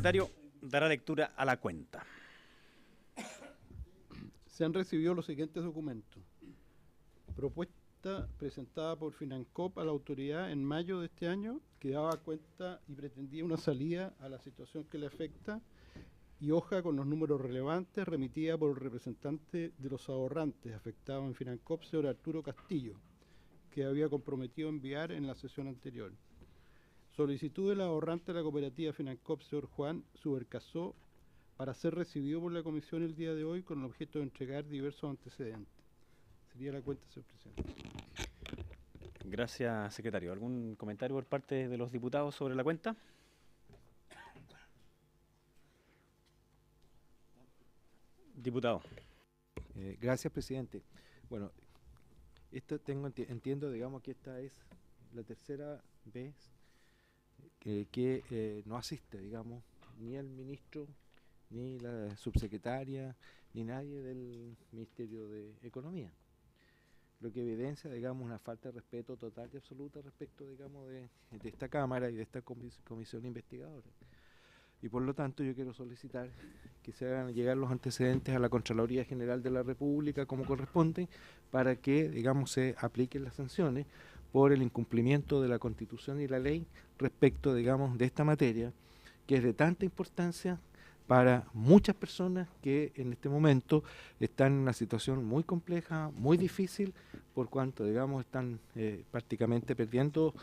secretario dará lectura a la cuenta. Se han recibido los siguientes documentos. Propuesta presentada por Financop a la autoridad en mayo de este año, que daba cuenta y pretendía una salida a la situación que le afecta, y hoja con los números relevantes remitida por el representante de los ahorrantes afectados en Financop, señor Arturo Castillo, que había comprometido enviar en la sesión anterior. Solicitud del ahorrante de la cooperativa Financop, señor Juan Subercasó, para ser recibido por la comisión el día de hoy con el objeto de entregar diversos antecedentes. Sería la cuenta, señor presidente. Gracias, secretario. ¿Algún comentario por parte de los diputados sobre la cuenta? Diputado. Gracias, presidente. Bueno, entiendo, digamos, que esta es la tercera vez que no asiste, digamos, ni el ministro, ni la subsecretaria, ni nadie del Ministerio de Economía. Lo que evidencia, digamos, una falta de respeto total y absoluta respecto, digamos, de esta Cámara y de esta comisión investigadora. Y por lo tanto yo quiero solicitar que se hagan llegar los antecedentes a la Contraloría General de la República como corresponde, para que, digamos, se apliquen las sanciones por el incumplimiento de la Constitución y la ley respecto, digamos, de esta materia, que es de tanta importancia para muchas personas que en este momento están en una situación muy compleja, muy difícil, por cuanto, digamos, están prácticamente perdiendo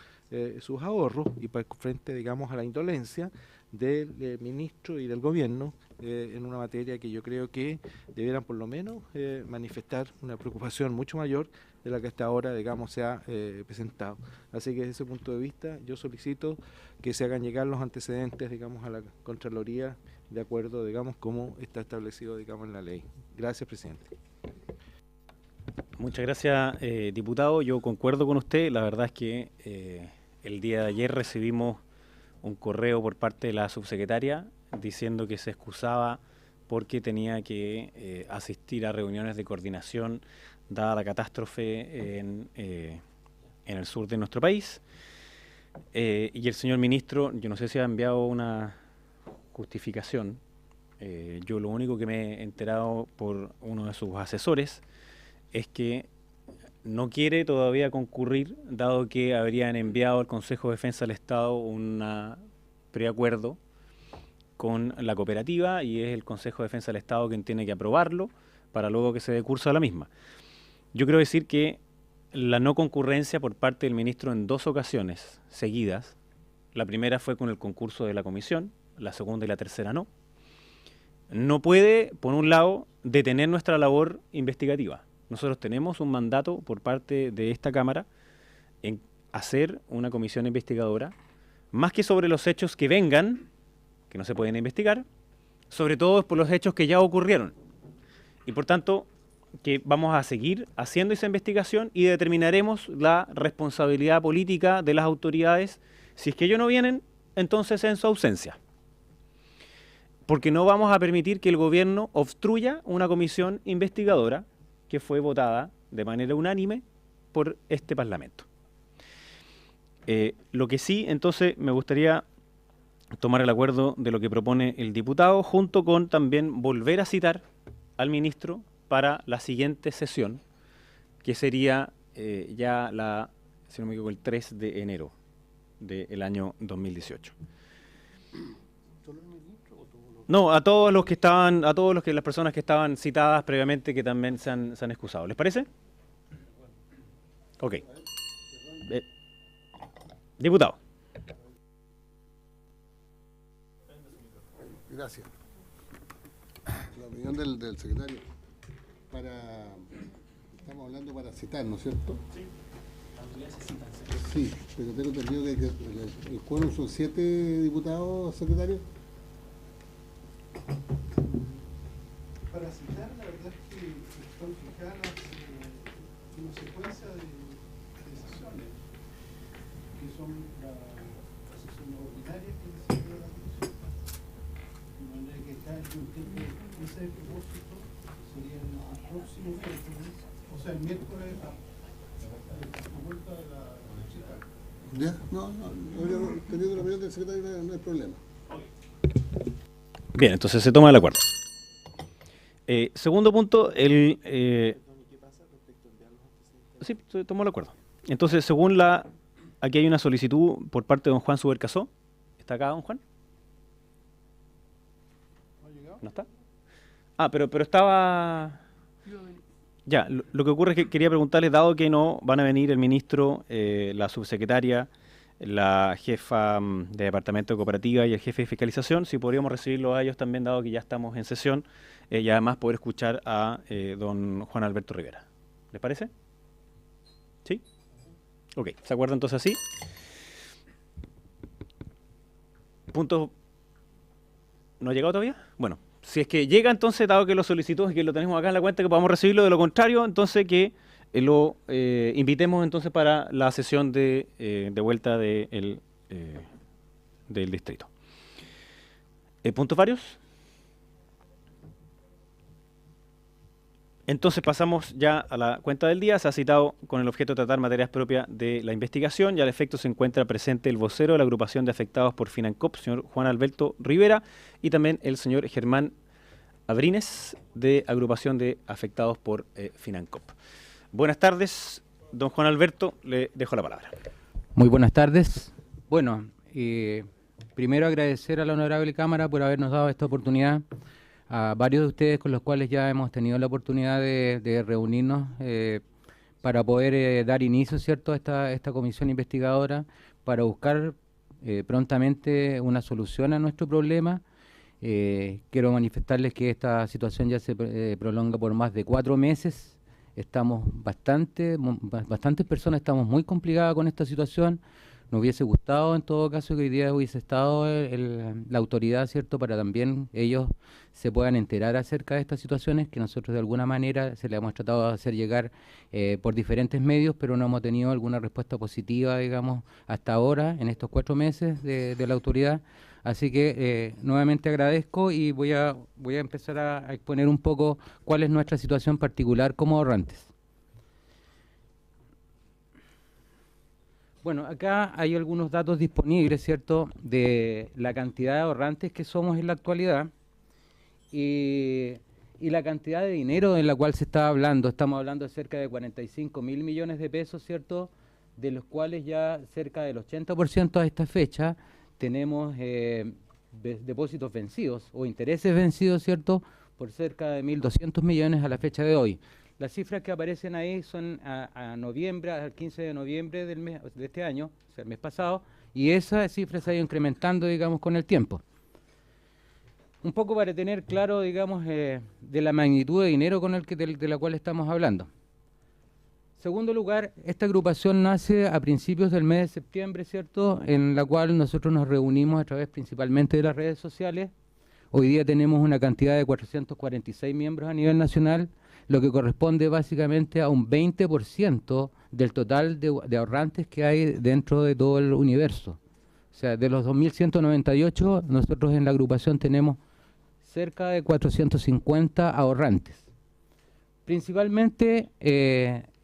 sus ahorros y frente, digamos, a la indolencia del ministro y del gobierno en una materia que yo creo que debieran por lo menos manifestar una preocupación mucho mayor de la que hasta ahora, digamos, se ha presentado. Así que desde ese punto de vista yo solicito que se hagan llegar los antecedentes, digamos, a la Contraloría de acuerdo, digamos, como está establecido, digamos, en la ley. Gracias, presidente. Muchas gracias, diputado. Yo concuerdo con usted. La verdad es que el día de ayer recibimos un correo por parte de la subsecretaria diciendo que se excusaba porque tenía que asistir a reuniones de coordinación dada la catástrofe en el sur de nuestro país. Y el señor ministro, yo no sé si ha enviado una justificación. Yo lo único que me he enterado por uno de sus asesores es que no quiere todavía concurrir, dado que habrían enviado al Consejo de Defensa del Estado un preacuerdo con la cooperativa y es el Consejo de Defensa del Estado quien tiene que aprobarlo para luego que se dé curso a la misma. Yo quiero decir que la no concurrencia por parte del ministro en 2 ocasiones seguidas, la primera fue con el concurso de la comisión, la segunda y la tercera no puede, por un lado, detener nuestra labor investigativa. Nosotros tenemos un mandato por parte de esta Cámara en hacer una comisión investigadora, más que sobre los hechos que vengan, que no se pueden investigar, sobre todo por los hechos que ya ocurrieron. Y por tanto, que vamos a seguir haciendo esa investigación y determinaremos la responsabilidad política de las autoridades. Si es que ellos no vienen, entonces en su ausencia. Porque no vamos a permitir que el gobierno obstruya una comisión investigadora que fue votada de manera unánime por este Parlamento. Lo que sí, entonces, me gustaría tomar el acuerdo de lo que propone el diputado, junto con también volver a citar al ministro para la siguiente sesión, que sería ya si no me equivoco, el 3 de enero del año 2018. No, a todos los que estaban, las personas que estaban citadas previamente que también se han excusado. ¿Les parece? Ok. Diputado. Gracias. La opinión del secretario. Estamos hablando para citar, ¿no es cierto? Sí. Sí, pero tengo entendido que el quórum son 7 diputados, secretario. Para citar, la verdad es que están fijadas una secuencia de sesiones, que son las sesiones ordinarias que se de la comisión. De manera que acá yo entiendo que ese propósito sería el próximo miércoles, o sea, el miércoles a la vuelta de la chica. Ya, no, teniendo la opinión del secretario no hay problema. Bien, entonces se toma el acuerdo. Segundo punto, sí, se tomó el acuerdo. Entonces, según aquí hay una solicitud por parte de don Juan Subercasó. ¿Está acá don Juan? ¿No está? Ah, pero estaba... Ya, lo que ocurre es que quería preguntarles, dado que no van a venir el ministro, la subsecretaria, la jefa de departamento de cooperativa y el jefe de fiscalización, si podríamos recibirlos a ellos también, dado que ya estamos en sesión, y además poder escuchar a don Juan Alberto Rivera. ¿Les parece? ¿Sí? Ok, ¿se acuerdan entonces así? ¿Punto? ¿No ha llegado todavía? Bueno, si es que llega entonces, dado que lo solicitó y que lo tenemos acá en la cuenta, que podamos recibirlo, de lo contrario, entonces que lo invitemos entonces para la sesión de vuelta del distrito. ¿Puntos varios? Entonces pasamos ya a la cuenta del día. Se ha citado con el objeto de tratar materias propias de la investigación y al efecto se encuentra presente el vocero de la agrupación de afectados por Financop, señor Juan Alberto Rivera, y también el señor Germán Abrines, de agrupación de afectados por Financop. Buenas tardes, don Juan Alberto, le dejo la palabra. Muy buenas tardes. Bueno, primero agradecer a la Honorable Cámara por habernos dado esta oportunidad, a varios de ustedes con los cuales ya hemos tenido la oportunidad de reunirnos para poder dar inicio, ¿cierto?, a esta comisión investigadora, para buscar prontamente una solución a nuestro problema. Quiero manifestarles que esta situación ya se prolonga por más de 4 meses. Estamos bastantes personas estamos muy complicadas con esta situación. Nos hubiese gustado en todo caso que hoy día hubiese estado la autoridad, ¿cierto?, para también ellos se puedan enterar acerca de estas situaciones que nosotros de alguna manera se le hemos tratado de hacer llegar por diferentes medios, pero no hemos tenido alguna respuesta positiva, digamos, hasta ahora, en estos 4 meses de la autoridad. Así que nuevamente agradezco y voy a empezar a exponer un poco cuál es nuestra situación particular como ahorrantes. Bueno, acá hay algunos datos disponibles, ¿cierto?, de la cantidad de ahorrantes que somos en la actualidad y la cantidad de dinero en la cual se está hablando. Estamos hablando de cerca de 45.000 millones de pesos, ¿cierto?, de los cuales ya cerca del 80% a esta fecha tenemos depósitos vencidos o intereses vencidos, ¿cierto?, por cerca de 1.200 millones a la fecha de hoy. Las cifras que aparecen ahí son a noviembre, al 15 de noviembre de este año, o sea, el mes pasado, y esa cifra se ha ido incrementando, digamos, con el tiempo. Un poco para tener claro, digamos, de la magnitud de dinero de la cual estamos hablando. Segundo lugar, esta agrupación nace a principios del mes de septiembre, ¿cierto?, en la cual nosotros nos reunimos a través principalmente de las redes sociales. Hoy día tenemos una cantidad de 446 miembros a nivel nacional, lo que corresponde básicamente a un 20% del total de ahorrantes que hay dentro de todo el universo. O sea, de los 2.198, nosotros en la agrupación tenemos cerca de 450 ahorrantes. Principalmente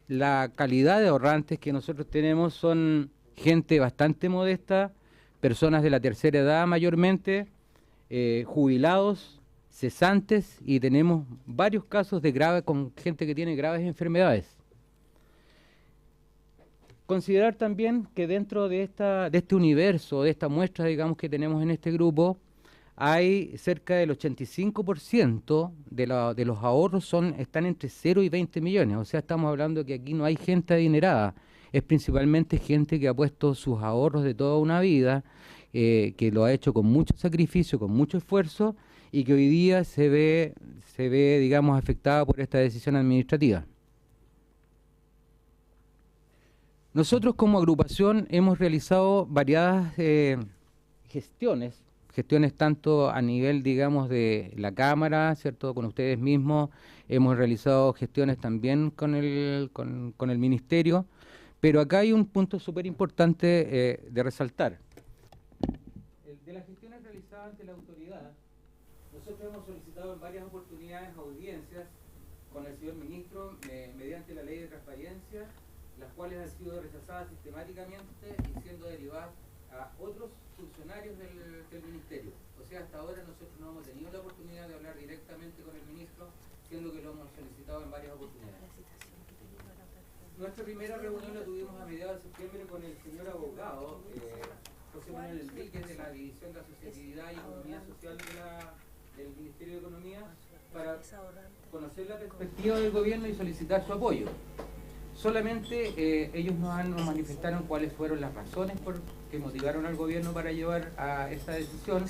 la calidad de ahorrantes que nosotros tenemos son gente bastante modesta, personas de la tercera edad mayormente, jubilados, cesantes, y tenemos varios casos con gente que tiene graves enfermedades. Considerar también que dentro de este universo, de esta muestra, digamos, que tenemos en este grupo, hay cerca del 85% de los ahorros están entre 0 y 20 millones. O sea, estamos hablando que aquí no hay gente adinerada, es principalmente gente que ha puesto sus ahorros de toda una vida, que lo ha hecho con mucho sacrificio, con mucho esfuerzo, y que hoy día se ve, digamos, afectada por esta decisión administrativa. Nosotros como agrupación hemos realizado variadas gestiones tanto a nivel, digamos, de la Cámara, ¿cierto?, con ustedes mismos. Hemos realizado gestiones también con el Ministerio, pero acá hay un punto súper importante de resaltar. De las gestiones realizadas ante la autoridad, nosotros hemos solicitado en varias oportunidades audiencias con el señor ministro mediante la ley de transparencia, las cuales han sido rechazadas sistemáticamente y siendo derivadas a otros funcionarios del Ministerio. O decía, hasta ahora nosotros no hemos tenido la oportunidad de hablar directamente con el ministro, siendo que lo hemos solicitado en varias oportunidades. Nuestra primera reunión la tuvimos a mediados de septiembre con el señor abogado José Manuel Enríquez, de la División de Asociatividad y Economía Social del Ministerio de Economía, para conocer la perspectiva del gobierno y solicitar su apoyo. Solamente ellos nos manifestaron cuáles fueron las razones que motivaron al gobierno para llevar a esta decisión,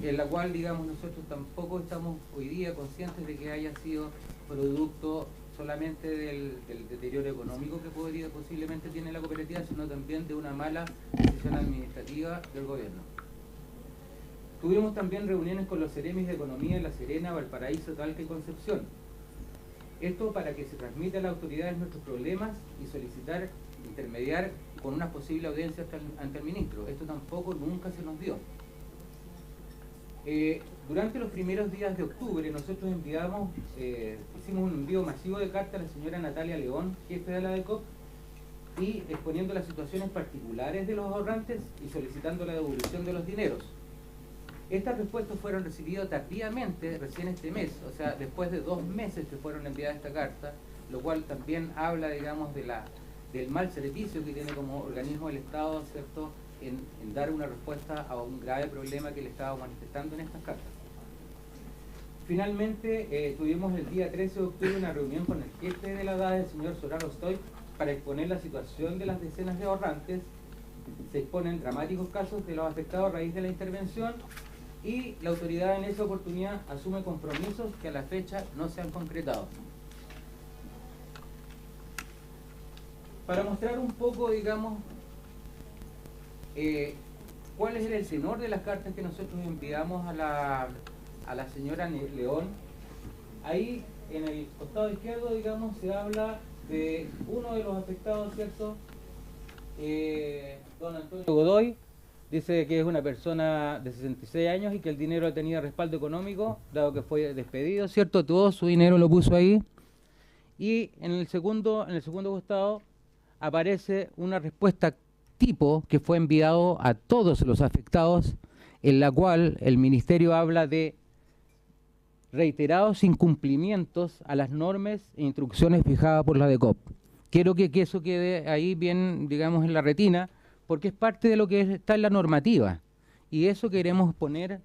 en la cual, digamos, nosotros tampoco estamos hoy día conscientes de que haya sido producto solamente del deterioro económico que posiblemente tiene la cooperativa, sino también de una mala decisión administrativa del gobierno. Tuvimos también reuniones con los seremis de Economía en La Serena, Valparaíso, Talca y Concepción. Esto para que se transmita a las autoridades nuestros problemas y solicitar, intermediar con una posible audiencia ante el ministro. Esto tampoco nunca se nos dio. Durante los primeros días de octubre nosotros hicimos un envío masivo de cartas a la señora Natalia León, jefe de la DECOP, y exponiendo las situaciones particulares de los ahorrantes y solicitando la devolución de los dineros. Estas respuestas fueron recibidas tardíamente, recién este mes, o sea, después de 2 meses que fueron enviadas esta carta, lo cual también habla, digamos, del mal servicio que tiene como organismo el Estado, ¿cierto?, en dar una respuesta a un grave problema que le estaba manifestando en estas cartas. Finalmente, tuvimos el día 13 de octubre una reunión con el jefe de la DAE, el señor Soraro Stoy, para exponer la situación de las decenas de ahorrantes. Se exponen dramáticos casos de los afectados a raíz de la intervención, y la autoridad en esa oportunidad asume compromisos que a la fecha no se han concretado. Para mostrar un poco, digamos, cuál es el tenor de las cartas que nosotros enviamos a la señora León, ahí en el costado izquierdo, digamos, se habla de uno de los afectados, ¿cierto? Don Antonio Godoy. Dice que es una persona de 66 años y que el dinero tenía respaldo económico, dado que fue despedido, ¿cierto? Todo su dinero lo puso ahí. Y en el segundo costado aparece una respuesta tipo que fue enviado a todos los afectados, en la cual el ministerio habla de reiterados incumplimientos a las normas e instrucciones fijadas por la DECOP. Quiero que eso quede ahí bien, digamos, en la retina, porque es parte de lo que está en la normativa, y eso queremos poner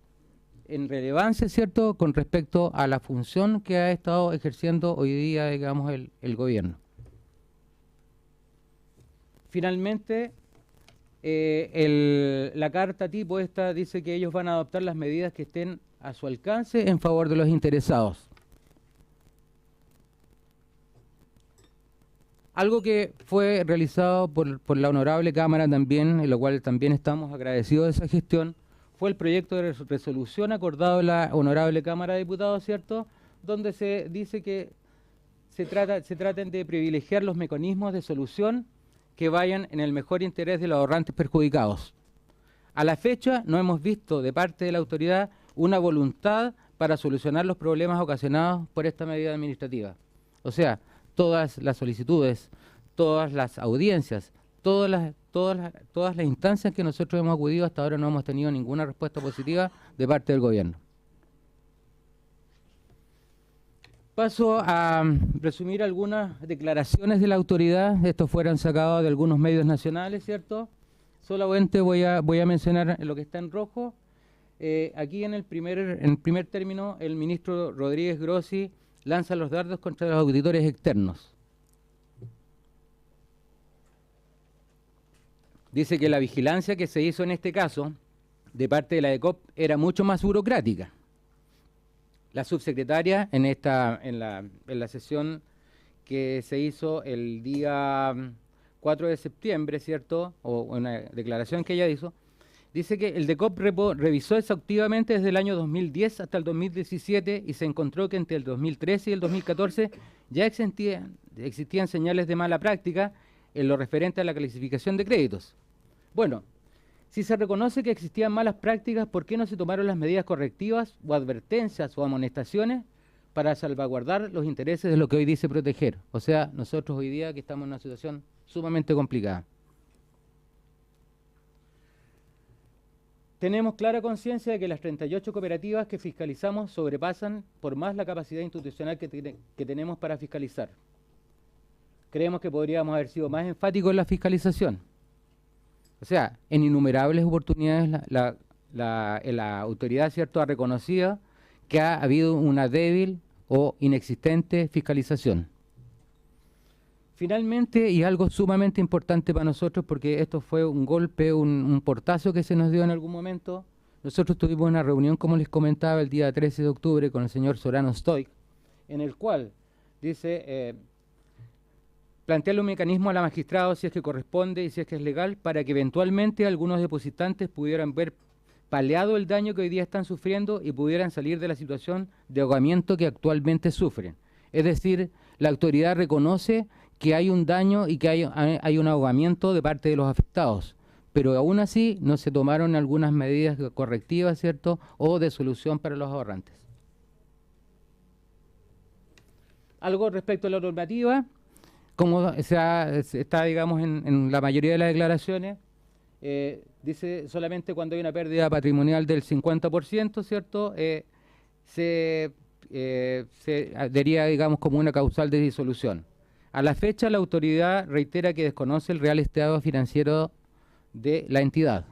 en relevancia, ¿cierto?, con respecto a la función que ha estado ejerciendo hoy día, digamos, el gobierno. Finalmente, la carta tipo esta dice que ellos van a adoptar las medidas que estén a su alcance en favor de los interesados. Algo que fue realizado por la Honorable Cámara también, en lo cual también estamos agradecidos de esa gestión, fue el proyecto de resolución acordado en la Honorable Cámara de Diputados, ¿cierto?, donde se dice que se traten de privilegiar los mecanismos de solución que vayan en el mejor interés de los ahorrantes perjudicados. A la fecha no hemos visto de parte de la autoridad una voluntad para solucionar los problemas ocasionados por esta medida administrativa. O sea, todas las solicitudes, todas las audiencias, todas las instancias que nosotros hemos acudido hasta ahora no hemos tenido ninguna respuesta positiva de parte del gobierno. Paso a resumir algunas declaraciones de la autoridad. Estos fueron sacados de algunos medios nacionales, ¿cierto? Solamente voy a mencionar lo que está en rojo. Aquí en el primer término, el ministro Rodríguez Grossi lanza los dardos contra los auditores externos. Dice que la vigilancia que se hizo en este caso, de parte de la DECOP, era mucho más burocrática. La subsecretaria, en la sesión que se hizo el día 4 de septiembre, ¿cierto?, o una declaración que ella hizo, dice que el DECOP revisó exhaustivamente desde el año 2010 hasta el 2017 y se encontró que entre el 2013 y el 2014 ya existían señales de mala práctica en lo referente a la clasificación de créditos. Bueno, si se reconoce que existían malas prácticas, ¿por qué no se tomaron las medidas correctivas o advertencias o amonestaciones para salvaguardar los intereses de lo que hoy dice proteger? O sea, nosotros hoy día que estamos en una situación sumamente complicada. tenemos clara conciencia de que las 38 cooperativas que fiscalizamos sobrepasan por más la capacidad institucional que tenemos para fiscalizar. Creemos que podríamos haber sido más enfáticos en la fiscalización. O sea, en innumerables oportunidades la autoridad, ¿cierto?, ha reconocido que ha habido una débil o inexistente fiscalización. Finalmente, y algo sumamente importante para nosotros, porque esto fue un golpe, un portazo que se nos dio en algún momento, nosotros tuvimos una reunión, como les comentaba, el día 13 de octubre con el señor Sorano Stoic, en el cual dice, plantearle un mecanismo a la magistrada si es que corresponde y si es que es legal, para que eventualmente algunos depositantes pudieran ver paliado el daño que hoy día están sufriendo y pudieran salir de la situación de ahogamiento que actualmente sufren. Es decir, la autoridad reconoce que hay un daño y que hay un ahogamiento de parte de los afectados, pero aún así no se tomaron algunas medidas correctivas, ¿cierto?, o de solución para los ahorrantes. Algo respecto a la normativa, como está, digamos, en la mayoría de las declaraciones, dice solamente cuando hay una pérdida patrimonial del 50%, ¿cierto?, se deriva, digamos, como una causal de disolución. A la fecha, la autoridad reitera que desconoce el real estado financiero de la entidad.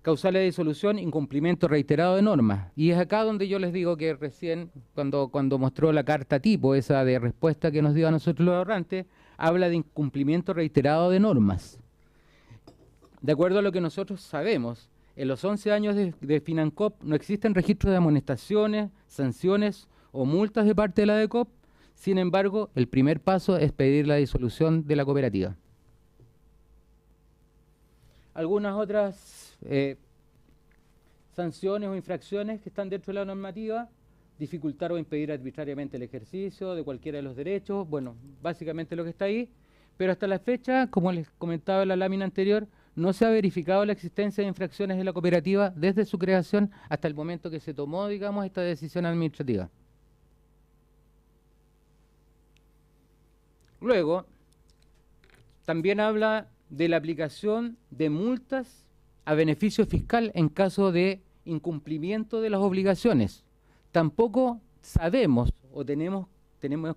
Causales de disolución, incumplimiento reiterado de normas. Y es acá donde yo les digo que recién, cuando mostró la carta tipo, esa de respuesta que nos dio a nosotros los ahorrantes, habla de incumplimiento reiterado de normas. De acuerdo a lo que nosotros sabemos, en los 11 años de Financop no existen registros de amonestaciones, sanciones o multas de parte de la DECOP. Sin embargo, el primer paso es pedir la disolución de la cooperativa. Algunas otras sanciones o infracciones que están dentro de la normativa: dificultar o impedir arbitrariamente el ejercicio de cualquiera de los derechos, bueno, básicamente lo que está ahí, pero hasta la fecha, como les comentaba en la lámina anterior, no se ha verificado la existencia de infracciones en la cooperativa desde su creación hasta el momento que se tomó, digamos, esta decisión administrativa. Luego, también habla de la aplicación de multas a beneficio fiscal en caso de incumplimiento de las obligaciones. Tampoco sabemos o tenemos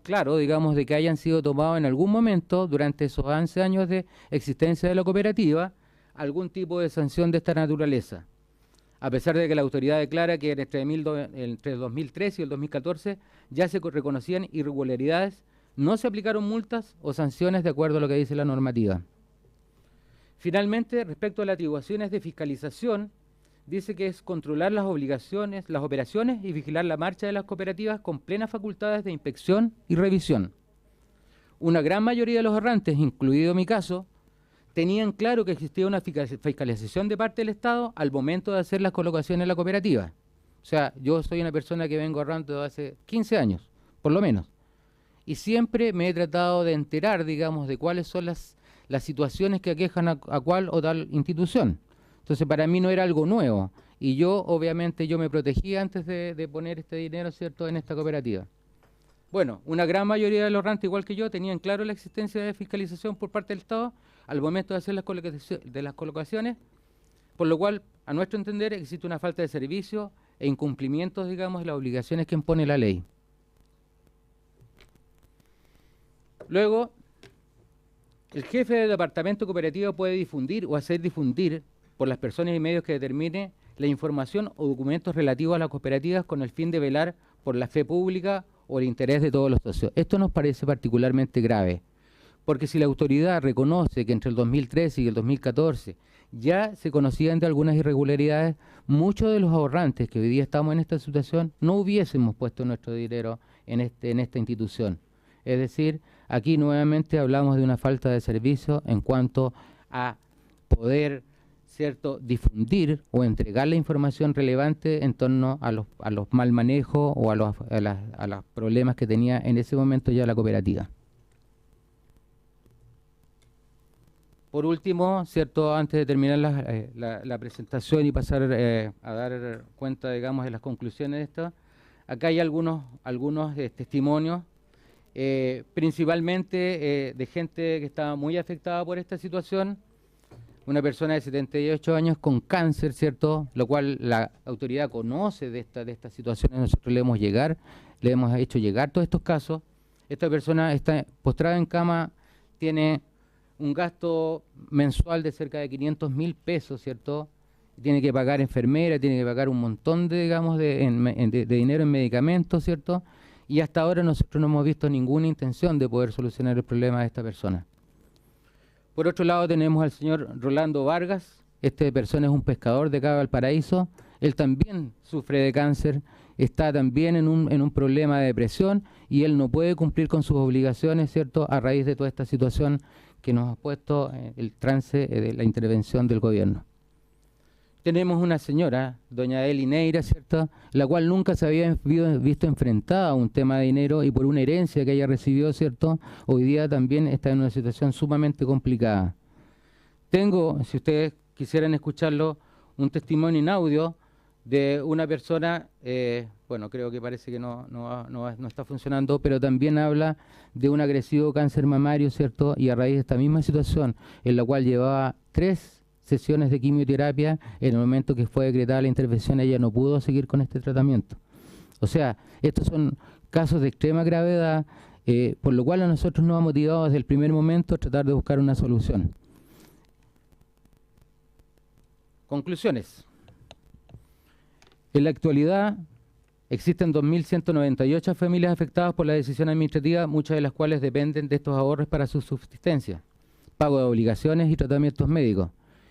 claro, digamos, de que hayan sido tomados en algún momento durante esos 11 años de existencia de la cooperativa algún tipo de sanción de esta naturaleza. A pesar de que la autoridad declara que entre el 2013 y el 2014 ya se reconocían irregularidades, no se aplicaron multas o sanciones de acuerdo a lo que dice la normativa. Finalmente, respecto a las atribuciones de fiscalización, dice que es controlar las obligaciones, las operaciones y vigilar la marcha de las cooperativas con plenas facultades de inspección y revisión. Una gran mayoría de los ahorrantes, incluido mi caso, tenían claro que existía una fiscalización de parte del Estado al momento de hacer las colocaciones en la cooperativa. O sea, yo soy una persona que vengo ahorrando hace 15 años, por lo menos. Y siempre me he tratado de enterar, digamos, de cuáles son las situaciones que aquejan a cual o tal institución. Entonces, para mí no era algo nuevo. Y yo, obviamente, me protegía antes de poner este dinero, ¿cierto?, en esta cooperativa. Bueno, una gran mayoría de los ahorrantes, igual que yo, tenían claro la existencia de fiscalización por parte del Estado al momento de hacer las colocaciones, por lo cual, a nuestro entender, existe una falta de servicio e incumplimientos, digamos, de las obligaciones que impone la ley. Luego, el jefe de departamento cooperativo puede difundir o hacer difundir por las personas y medios que determine la información o documentos relativos a las cooperativas con el fin de velar por la fe pública o el interés de todos los socios. Esto nos parece particularmente grave, porque si la autoridad reconoce que entre el 2013 y el 2014 ya se conocían de algunas irregularidades, muchos de los ahorrantes que hoy día estamos en esta situación no hubiésemos puesto nuestro dinero en esta institución. Es decir, aquí nuevamente hablamos de una falta de servicio en cuanto a poder, ¿cierto?, difundir o entregar la información relevante en torno a los mal manejos o a los problemas que tenía en ese momento ya la cooperativa. Por último, ¿cierto?, antes de terminar la presentación y pasar a dar cuenta, digamos, de las conclusiones de esto, acá hay algunos testimonios, principalmente de gente que estaba muy afectada por esta situación. una persona de 78 años con cáncer, ¿cierto? Lo cual la autoridad conoce de estas situaciones, nosotros le hemos hecho llegar todos estos casos. Esta persona está postrada en cama, tiene un gasto mensual de cerca de 500.000 pesos, ¿cierto? Tiene que pagar enfermera, tiene que pagar un montón de, digamos, de dinero en medicamentos, ¿cierto? Y hasta ahora nosotros no hemos visto ninguna intención de poder solucionar el problema de esta persona. Por otro lado tenemos al señor Rolando Vargas. Esta persona es un pescador de acá de Valparaíso. Él también sufre de cáncer, está también en un problema de depresión y él no puede cumplir con sus obligaciones, ¿cierto?, a raíz de toda esta situación que nos ha puesto el trance de la intervención del gobierno. Tenemos una señora, doña Eli Neira, ¿cierto?, la cual nunca se había visto enfrentada a un tema de dinero y por una herencia que ella recibió, ¿cierto?, hoy día también está en una situación sumamente complicada. Tengo, si ustedes quisieran escucharlo, un testimonio en audio de una persona, bueno, creo que parece que no está funcionando, pero también habla de un agresivo cáncer mamario, ¿cierto?, y a raíz de esta misma situación, en la cual llevaba 3 sesiones de quimioterapia, en el momento que fue decretada la intervención ella no pudo seguir con este tratamiento. O sea, estos son casos de extrema gravedad, por lo cual a nosotros nos ha motivado desde el primer momento a tratar de buscar una solución. Conclusiones. En la actualidad existen 2.198 familias afectadas por la decisión administrativa, muchas de las cuales dependen de estos ahorros para su subsistencia, pago de obligaciones y tratamientos médicos.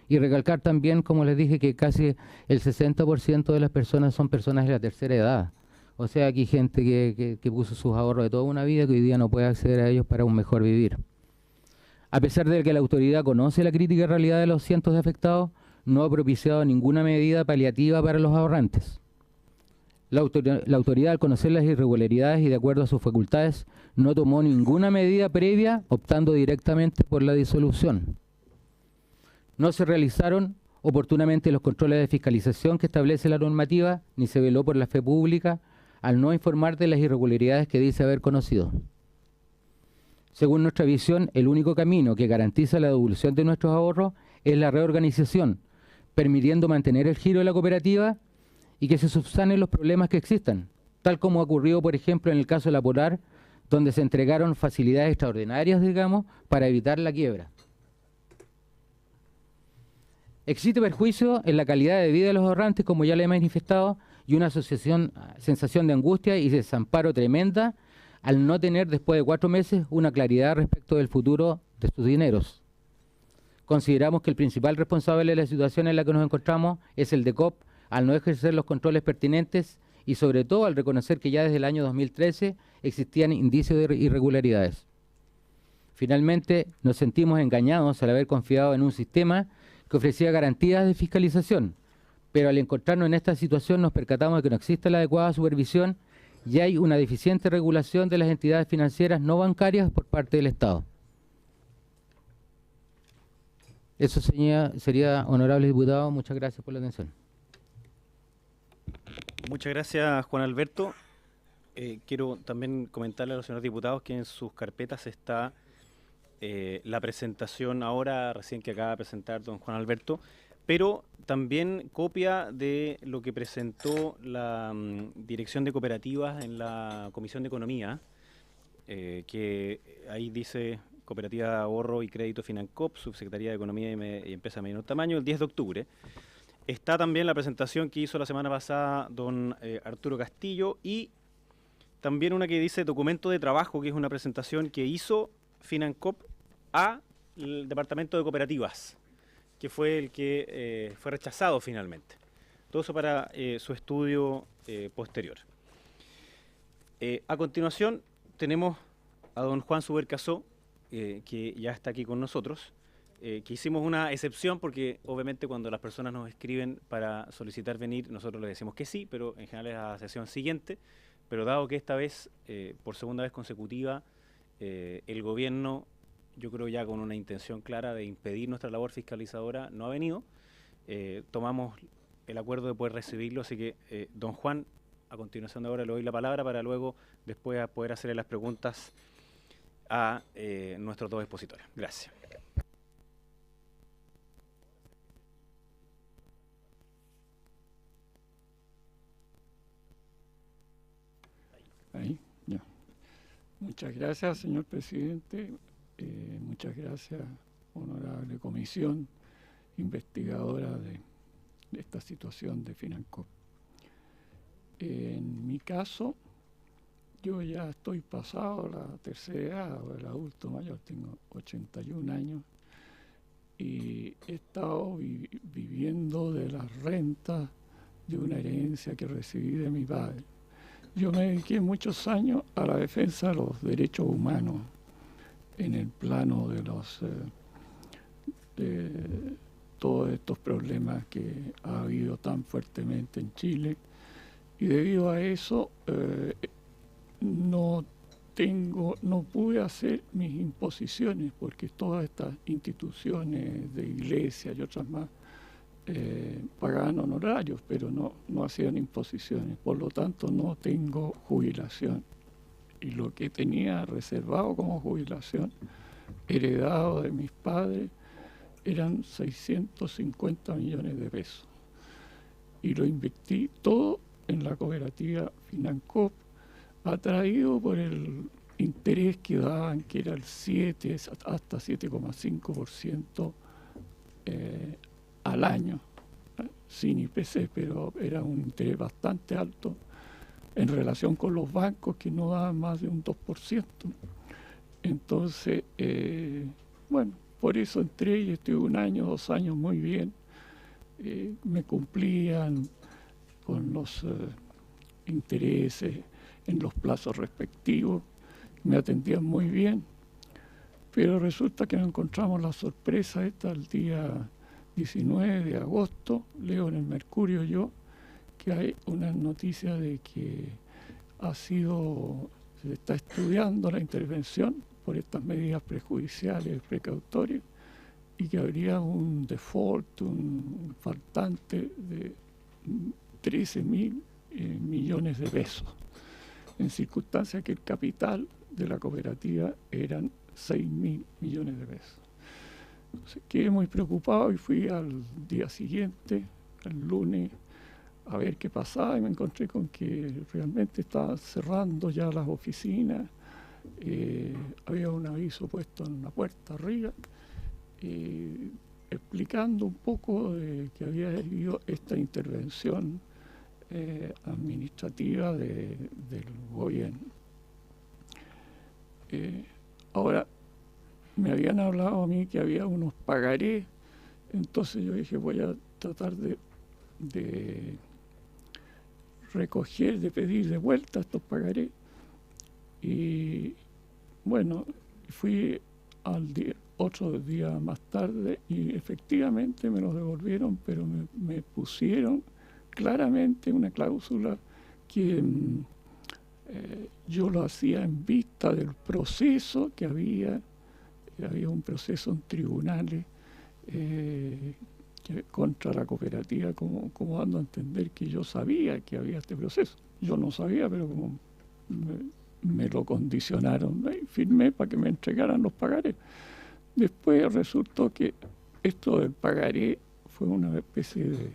Y recalcar también, como les dije, que casi el 60% de las personas son personas de la tercera edad. O sea, aquí hay gente que puso sus ahorros de toda una vida que hoy día no puede acceder a ellos para un mejor vivir. A pesar de que la autoridad conoce la crítica realidad de los cientos de afectados, no ha propiciado ninguna medida paliativa para los ahorrantes. La autoridad, al conocer las irregularidades y de acuerdo a sus facultades, no tomó ninguna medida previa, optando directamente por la disolución. No se realizaron oportunamente los controles de fiscalización que establece la normativa, ni se veló por la fe pública, al no informar de las irregularidades que dice haber conocido. Según nuestra visión, el único camino que garantiza la devolución de nuestros ahorros es la reorganización, permitiendo mantener el giro de la cooperativa y que se subsanen los problemas que existan, tal como ocurrió, por ejemplo, en el caso de la Polar, donde se entregaron facilidades extraordinarias, digamos, para evitar la quiebra. Existe perjuicio en la calidad de vida de los ahorrantes, como ya le he manifestado, y una sensación de angustia y desamparo tremenda al no tener, después de 4 meses, una claridad respecto del futuro de sus dineros. Consideramos que el principal responsable de la situación en la que nos encontramos es el DECOP, al no ejercer los controles pertinentes y sobre todo al reconocer que ya desde el año 2013 existían indicios de irregularidades. Finalmente, nos sentimos engañados al haber confiado en un sistema que ofrecía garantías de fiscalización, pero al encontrarnos en esta situación nos percatamos de que no existe la adecuada supervisión y hay una deficiente regulación de las entidades financieras no bancarias por parte del Estado. Eso sería, honorable diputado. Muchas gracias por la atención. Muchas gracias, Juan Alberto. Quiero también comentarle a los señores diputados que en sus carpetas está la presentación ahora, recién que acaba de presentar don Juan Alberto, pero también copia de lo que presentó la Dirección de Cooperativas en la Comisión de Economía, que ahí dice Cooperativa de Ahorro y Crédito Financop, Subsecretaría de Economía y Empresa de Menor Tamaño, el 10 de octubre. Está también la presentación que hizo la semana pasada don Arturo Castillo y también una que dice Documento de Trabajo, que es una presentación que hizo Financop al Departamento de Cooperativas, que fue el que fue rechazado finalmente. Todo eso para su estudio posterior. A continuación tenemos a don Juan Subercasó, que ya está aquí con nosotros, que hicimos una excepción porque obviamente cuando las personas nos escriben para solicitar venir, nosotros les decimos que sí, pero en general es a la sesión siguiente, pero dado que esta vez, por segunda vez consecutiva, el gobierno, yo creo ya con una intención clara de impedir nuestra labor fiscalizadora, no ha venido, tomamos el acuerdo de poder recibirlo, así que don Juan, a continuación de ahora le doy la palabra para luego después poder hacerle las preguntas a nuestros dos expositores. Gracias. Ahí, ya. Muchas gracias, señor presidente. Muchas gracias, honorable comisión investigadora de esta situación de Financop. En mi caso, yo ya estoy pasado la tercera edad, o el adulto mayor, tengo 81 años, y he estado viviendo de las rentas de una herencia que recibí de mi padre. Yo me dediqué muchos años a la defensa de los derechos humanos en el plano de todos estos problemas que ha habido tan fuertemente en Chile, y debido a eso no pude hacer mis imposiciones, porque todas estas instituciones de iglesia y otras más pagaban honorarios, pero no hacían imposiciones. Por lo tanto, no tengo jubilación. Y lo que tenía reservado como jubilación, heredado de mis padres, eran 650 millones de pesos. Y lo invertí todo en la cooperativa Financop, atraído por el interés que daban, que era el 7 hasta 7,5% al año, sin IPC, pero era un interés bastante alto en relación con los bancos, que no daban más de un 2%. Entonces, bueno, por eso entré y estuve 1 año, 2 años muy bien. Me cumplían con los intereses en los plazos respectivos, me atendían muy bien, pero resulta que nos encontramos la sorpresa esta el día 19 de agosto, leo en el Mercurio yo, que hay una noticia de que se está estudiando la intervención por estas medidas prejudiciales, precautorias, y que habría un default, un faltante de 13.000 millones de pesos, en circunstancias que el capital de la cooperativa eran 6.000 millones de pesos. Entonces, quedé muy preocupado y fui al día siguiente, el lunes, a ver qué pasaba, y me encontré con que realmente estaban cerrando ya las oficinas. Había un aviso puesto en la puerta arriba, explicando un poco que había habido esta intervención administrativa del gobierno. Ahora, me habían hablado a mí que había unos pagarés, entonces yo dije, voy a tratar de recoger, de pedir de vuelta estos pagarés. Y bueno, fui otro día más tarde y efectivamente me los devolvieron, pero me pusieron claramente una cláusula que yo lo hacía en vista del proceso que había un proceso en tribunales contra la cooperativa, como dando a entender que yo sabía que había este proceso. Yo no sabía, pero como me lo condicionaron, firmé para que me entregaran los pagarés. Después resultó que esto del pagaré fue una especie de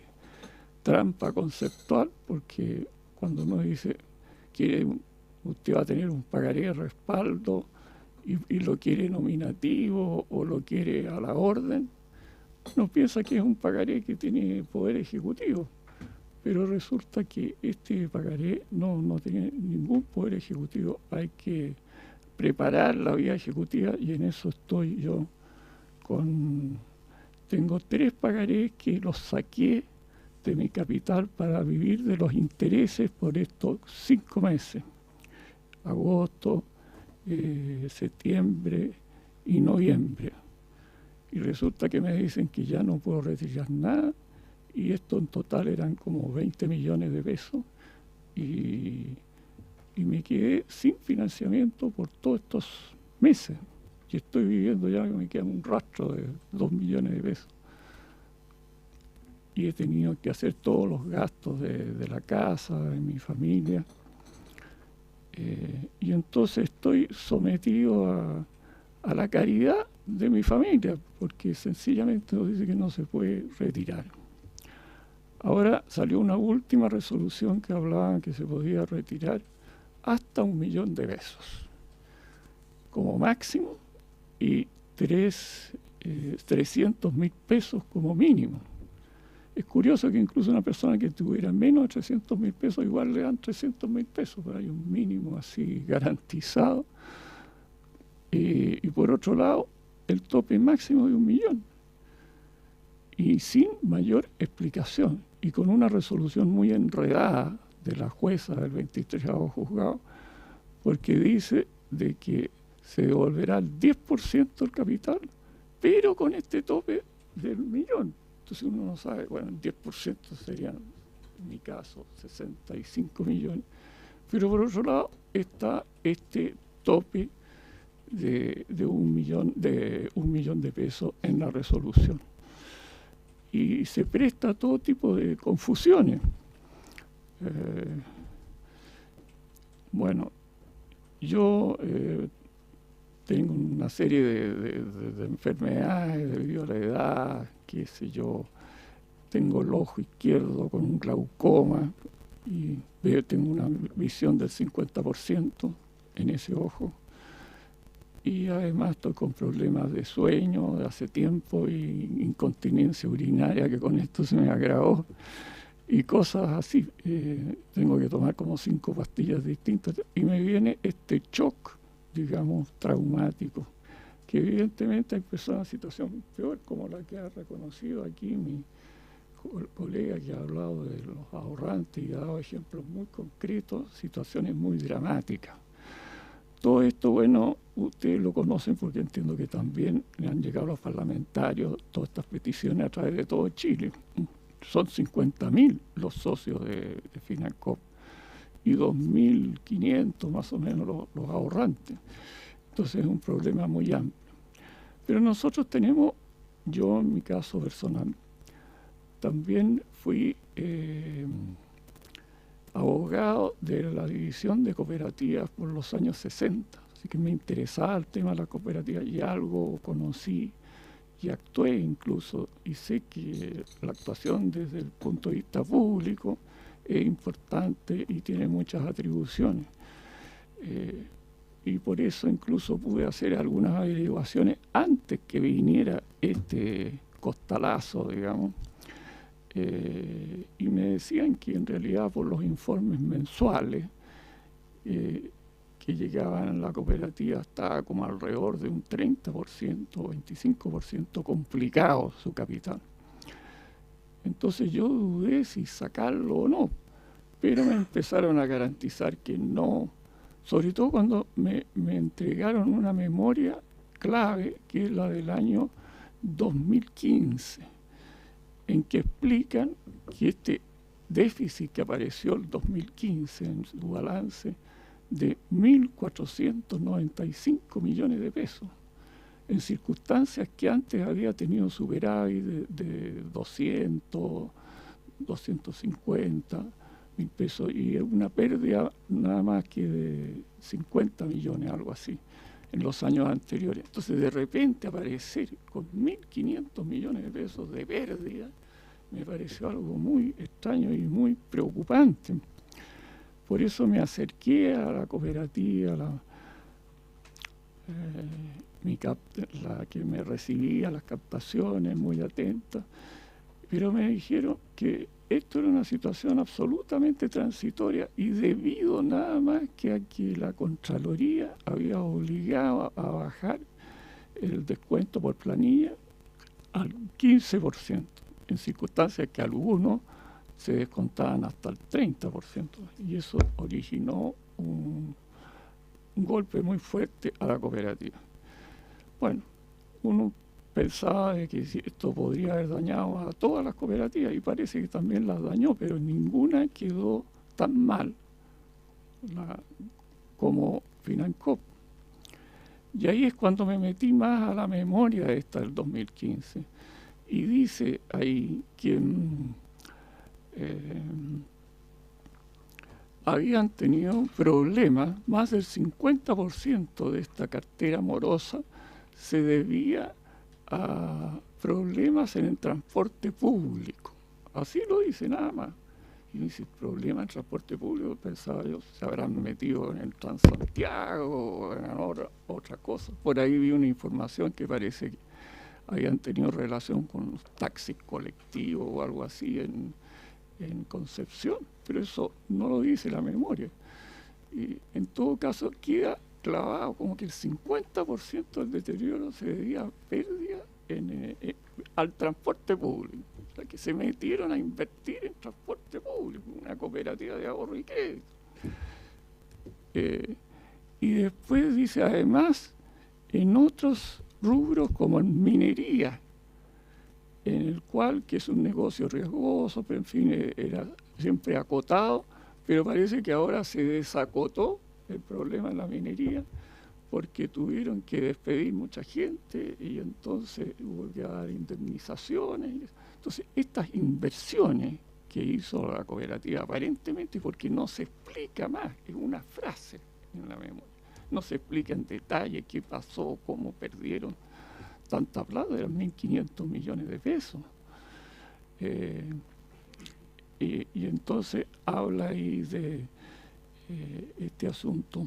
trampa conceptual, porque cuando uno dice que usted va a tener un pagaré de respaldo y lo quiere nominativo o lo quiere a la orden, uno piensa que es un pagaré que tiene poder ejecutivo, pero resulta que este pagaré no tiene ningún poder ejecutivo. Hay que preparar la vía ejecutiva y en eso estoy yo. Tengo 3 pagarés que los saqué de mi capital para vivir de los intereses por estos 5 meses, agosto, septiembre y noviembre. Y resulta que me dicen que ya no puedo retirar nada, y esto en total eran como 20 millones de pesos, y me quedé sin financiamiento por todos estos meses. Y estoy viviendo ya, me queda un rastro de 2 millones de pesos. Y he tenido que hacer todos los gastos de la casa, de mi familia. Y entonces estoy sometido a la caridad de mi familia, porque sencillamente nos dice que no se puede retirar. Ahora salió una última resolución que hablaba que se podía retirar hasta 1 millón de pesos como máximo y 300.000 pesos como mínimo. Es curioso que incluso una persona que tuviera menos de 300.000 pesos igual le dan 300.000 pesos, pero hay un mínimo así garantizado. Y por otro lado, el tope máximo de 1 millón. Y sin mayor explicación. Y con una resolución muy enredada de la jueza del 23º juzgado, porque dice de que se devolverá el 10% del capital, pero con este tope del 1 millón. Entonces uno no sabe, bueno, el 10% serían, en mi caso, 65 millones. Pero por otro lado está este tope de 1 millón de pesos en la resolución. Y se presta a todo tipo de confusiones. Bueno, yo tengo una serie de enfermedades debido a la edad, qué sé yo, tengo el ojo izquierdo con un glaucoma y tengo una visión del 50% en ese ojo. Y además estoy con problemas de sueño de hace tiempo y incontinencia urinaria, que con esto se me agravó, y cosas así. Tengo que tomar como 5 pastillas distintas y me viene este shock, digamos, traumático, que evidentemente hay personas en situación peor, como la que ha reconocido aquí mi colega que ha hablado de los ahorrantes y ha dado ejemplos muy concretos, situaciones muy dramáticas. Todo esto, bueno, ustedes lo conocen porque entiendo que también le han llegado a los parlamentarios todas estas peticiones a través de todo Chile. Son 50.000 los socios de Financop y 2.500 más o menos los ahorrantes. Entonces es un problema muy amplio. Pero nosotros tenemos, yo en mi caso personal, también fui abogado de la división de cooperativas por los años 60, así que me interesaba el tema de la cooperativa y algo conocí y actué incluso, y sé que la actuación desde el punto de vista público es importante y tiene muchas atribuciones. Y por eso incluso pude hacer algunas averiguaciones antes que viniera este costalazo, digamos. Y me decían que en realidad por los informes mensuales que llegaban a la cooperativa estaba como alrededor de un 30% o 25% complicado su capital. Entonces yo dudé si sacarlo o no, pero me empezaron a garantizar que no, sobre todo cuando me entregaron una memoria clave que es la del año 2015, en que explican que este déficit que apareció el 2015 en su balance de 1.495 millones de pesos, en circunstancias que antes había tenido superávit de 200, 250 mil pesos y una pérdida nada más que de 50 millones, algo así, en los años anteriores. Entonces, de repente aparecer con 1.500 millones de pesos de pérdida me pareció algo muy extraño y muy preocupante. Por eso me acerqué a la cooperativa, la que me recibía las captaciones, muy atenta, pero me dijeron que esto era una situación absolutamente transitoria y debido nada más que a que la Contraloría había obligado a bajar el descuento por planilla al 15%, en circunstancias que algunos se descontaban hasta el 30%, y eso originó un golpe muy fuerte a la cooperativa. Bueno, uno pensaba de que esto podría haber dañado a todas las cooperativas y parece que también las dañó, pero ninguna quedó tan mal como Financop. Y ahí es cuando me metí más a la memoria de esta del 2015 y dice ahí que habían tenido problemas, más del 50% de esta cartera morosa se debía a problemas en el transporte público. Así lo dice nada más. Y me dice, el problema del transporte público, pensaba yo, se habrán metido en el Transantiago o en otra cosa. Por ahí vi una información que parece que habían tenido relación con los taxis colectivos o algo así en Concepción, pero eso no lo dice la memoria. Y en todo caso queda clavado como que el 50% del deterioro se debía a pérdida al transporte público. O sea, que se metieron a invertir en transporte público, una cooperativa de ahorro y crédito. Y después dice, además, en otros rubros como en minería, en el cual, que es un negocio riesgoso, pero en fin, era siempre acotado, pero parece que ahora se desacotó el problema en la minería, porque tuvieron que despedir mucha gente y entonces hubo que dar indemnizaciones. Entonces, estas inversiones que hizo la cooperativa, aparentemente, porque no se explica más, es una frase en la memoria, no se explica en detalle qué pasó, cómo perdieron tanta plata, eran 1.500 millones de pesos. Y entonces habla ahí de este asunto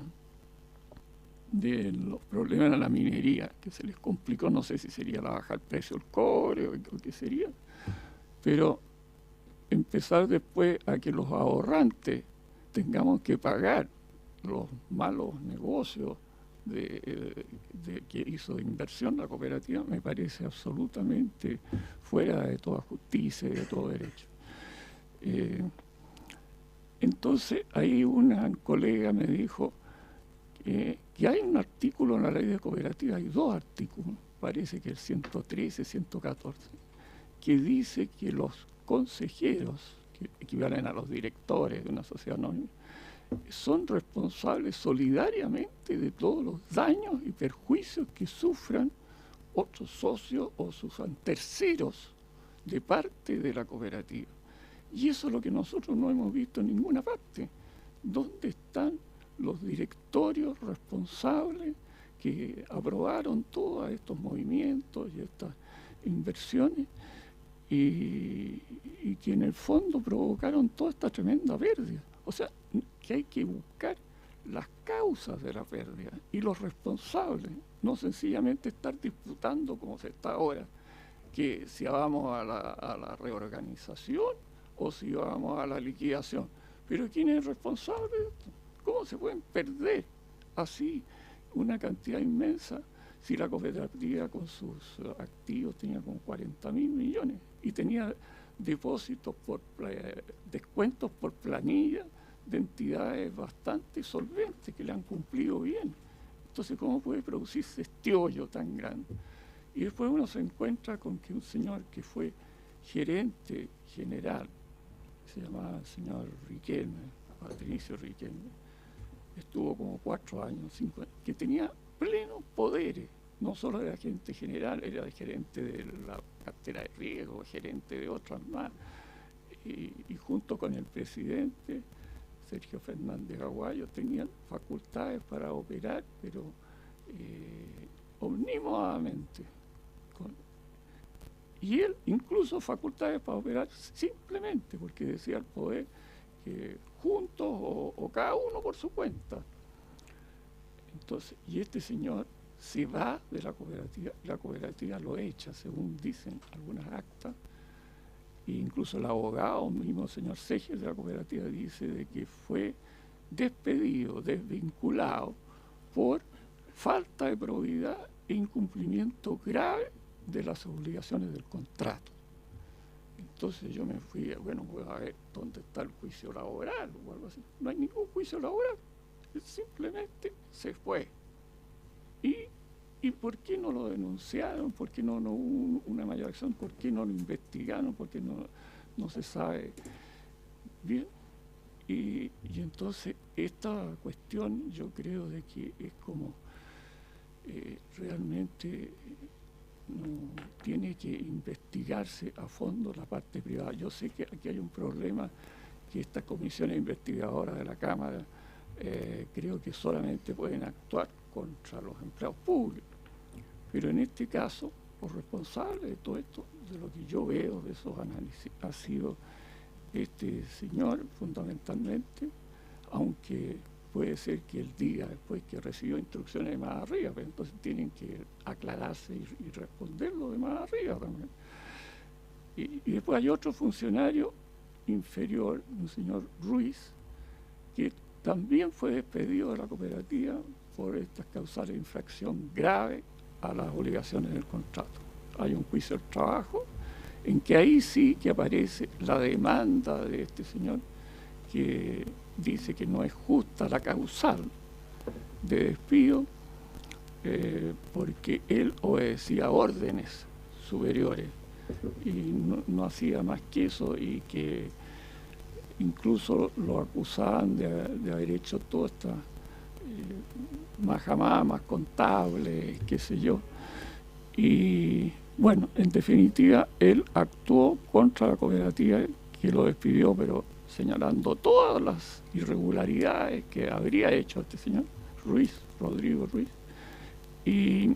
de los problemas en la minería, que se les complicó, no sé si sería la baja del precio del cobre o qué sería, pero empezar después a que los ahorrantes tengamos que pagar los malos negocios de que hizo inversión la cooperativa, me parece absolutamente fuera de toda justicia y de todo derecho. Entonces ahí una colega me dijo que hay un artículo en la ley de cooperativas, hay dos artículos, parece que el 113, 114, que dice que los consejeros, que equivalen a los directores de una sociedad anónima, son responsables solidariamente de todos los daños y perjuicios que sufran otros socios o sufran terceros de parte de la cooperativa. Y eso es lo que nosotros no hemos visto en ninguna parte. ¿Dónde están los directorios responsables que aprobaron todos estos movimientos y estas inversiones y que en el fondo provocaron toda esta tremenda pérdida? O sea, que hay que buscar las causas de la pérdida y los responsables, no sencillamente estar disputando como se está ahora, que si vamos a la reorganización o si vamos a la liquidación. Pero ¿quién es el responsable de esto? ¿Cómo se pueden perder así una cantidad inmensa si la cooperativa con sus activos tenía como 40.000 millones y tenía depósitos descuentos por planilla de entidades bastante solventes que le han cumplido bien? Entonces, ¿cómo puede producirse este hoyo tan grande? Y después uno se encuentra con que un señor que fue gerente general, se llamaba el señor Riquelme, Patricio Riquelme, estuvo como 4 años, 5 años, que tenía plenos poderes, no solo era gerente general, era gerente de la cartera de riesgo, gerente de otras más, y junto con el presidente, Sergio Fernández Aguayo, tenían facultades para operar, pero omnímodamente. Y él incluso facultades para operar simplemente porque decía el poder que juntos o cada uno por su cuenta. Entonces, y este señor se va de la cooperativa lo echa, según dicen algunas actas, e incluso el abogado, mismo señor Seger de la cooperativa, dice de que fue despedido, desvinculado por falta de probidad e incumplimiento grave de las obligaciones del contrato. Entonces yo me fui, bueno, voy a ver dónde está el juicio laboral o algo así. No hay ningún juicio laboral, él simplemente se fue. ¿Y por qué no lo denunciaron? ¿Por qué no hubo una mayor acción? ¿Por qué no lo investigaron? ¿Por qué no se sabe bien? Y entonces esta cuestión yo creo de que es como realmente no tiene que investigarse a fondo la parte privada. Yo sé que aquí hay un problema, que estas comisiones investigadoras de la Cámara creo que solamente pueden actuar contra los empleados públicos. Pero en este caso, los responsables de todo esto, de lo que yo veo de esos análisis, ha sido este señor fundamentalmente, aunque puede ser que el día después que recibió instrucciones de más arriba, pero entonces tienen que aclararse y responder lo de más arriba también. Y después hay otro funcionario inferior, un señor Ruiz, que también fue despedido de la cooperativa por estas causales de infracción grave a las obligaciones del contrato. Hay un juicio del trabajo en que ahí sí que aparece la demanda de este señor, que dice que no es justa la causal de despido porque él obedecía órdenes superiores y no hacía más que eso, y que incluso lo acusaban de haber hecho todas estas majamamas contables, qué sé yo. Y bueno, en definitiva, él actuó contra la cooperativa que lo despidió, pero señalando todas las irregularidades que habría hecho este señor Ruiz, Rodrigo Ruiz. Y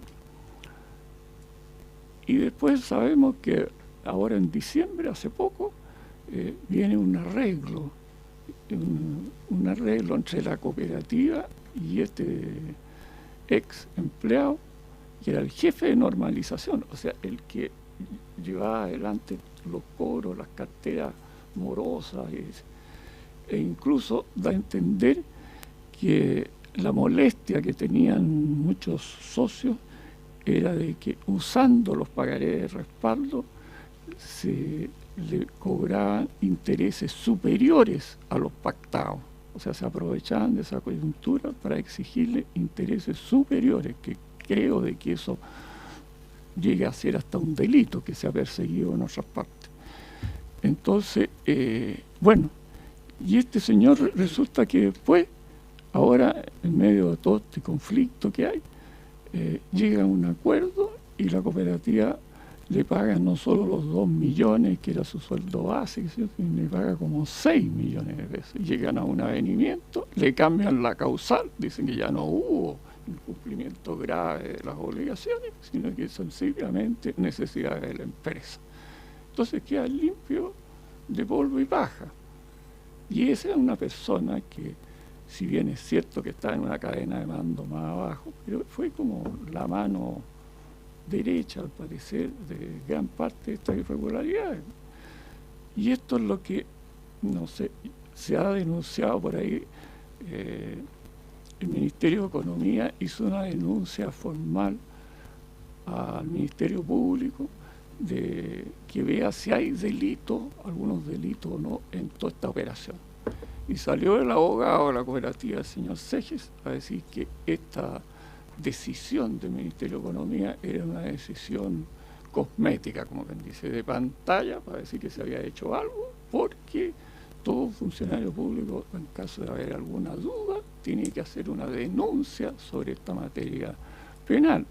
después sabemos que ahora en diciembre, hace poco, viene un arreglo entre la cooperativa y este ex empleado, que era el jefe de normalización, o sea, el que llevaba adelante los cobros, las carteras morosas, e incluso da a entender que la molestia que tenían muchos socios era de que usando los pagarés de respaldo se le cobraban intereses superiores a los pactados. O sea, se aprovechaban de esa coyuntura para exigirle intereses superiores, que creo de que eso llega a ser hasta un delito que se ha perseguido en otras partes. Entonces, bueno, y este señor resulta que después, ahora, en medio de todo este conflicto que hay, llega a un acuerdo y la cooperativa le paga no solo los 2 millones, que era su sueldo base, sino le paga como 6 millones de pesos. Llegan a un avenimiento, le cambian la causal, dicen que ya no hubo incumplimiento grave de las obligaciones, sino que sencillamente necesidades de la empresa. Entonces queda limpio de polvo y paja. Y esa es una persona que, si bien es cierto que está en una cadena de mando más abajo, pero fue como la mano derecha, al parecer, de gran parte de estas irregularidades. Y esto es lo que, no sé, se ha denunciado por ahí. El Ministerio de Economía hizo una denuncia formal al Ministerio Público de que vea si hay delitos, algunos delitos o no, en toda esta operación. Y salió el abogado de la cooperativa, el señor Seges, a decir que esta decisión del Ministerio de Economía era una decisión cosmética, como quien dice, de pantalla, para decir que se había hecho algo, porque todo funcionario público, en caso de haber alguna duda, tiene que hacer una denuncia sobre esta materia penal.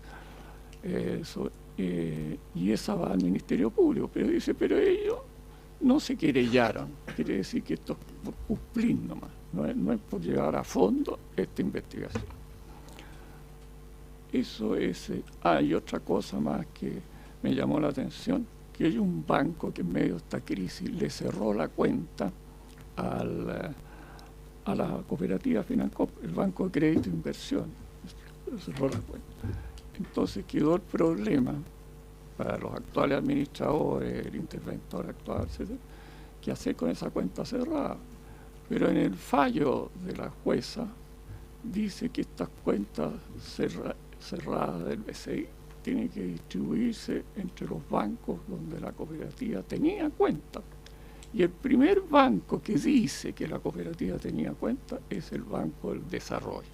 Y esa va al Ministerio Público, pero dice, pero ellos no se querellaron, quiere decir que esto es por cumplir nomás, no es por llevar a fondo esta investigación. Eso es. Hay otra cosa más que me llamó la atención, que hay un banco que en medio de esta crisis le cerró la cuenta a la cooperativa Financop, el Banco de Crédito e Inversión, cerró la cuenta. Entonces quedó el problema para los actuales administradores, el interventor actual, etcétera, qué hacer con esa cuenta cerrada. Pero en el fallo de la jueza dice que estas cuentas cerradas del BCI tienen que distribuirse entre los bancos donde la cooperativa tenía cuenta. Y el primer banco que dice que la cooperativa tenía cuenta es el Banco del Desarrollo.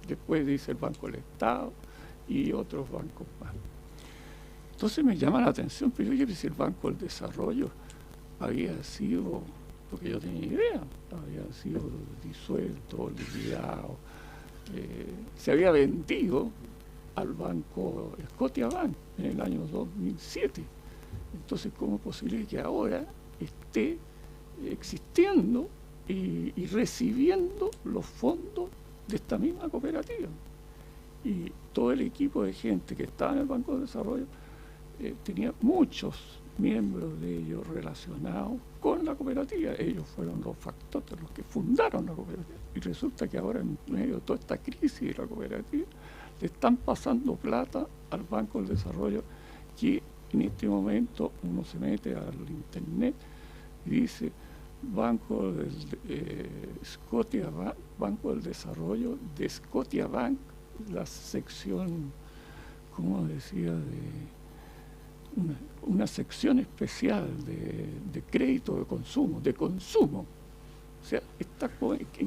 Después dice el Banco del Estado y otros bancos más. Entonces me llama la atención, pero oye, si el Banco del Desarrollo había sido, porque yo tenía idea, había sido disuelto, liquidado, se había vendido al banco Scotiabank en el año 2007. Entonces, ¿cómo es posible que ahora esté existiendo y recibiendo los fondos de esta misma cooperativa? Y todo el equipo de gente que estaba en el Banco de Desarrollo tenía muchos miembros de ellos relacionados con la cooperativa. Ellos fueron los factores, los que fundaron la cooperativa. Y resulta que ahora, en medio de toda esta crisis de la cooperativa, le están pasando plata al Banco del Desarrollo, que en este momento uno se mete al internet y dice Banco del Banco del Desarrollo de Scotiabank, la sección, como decía, de una sección especial de crédito de consumo, O sea, está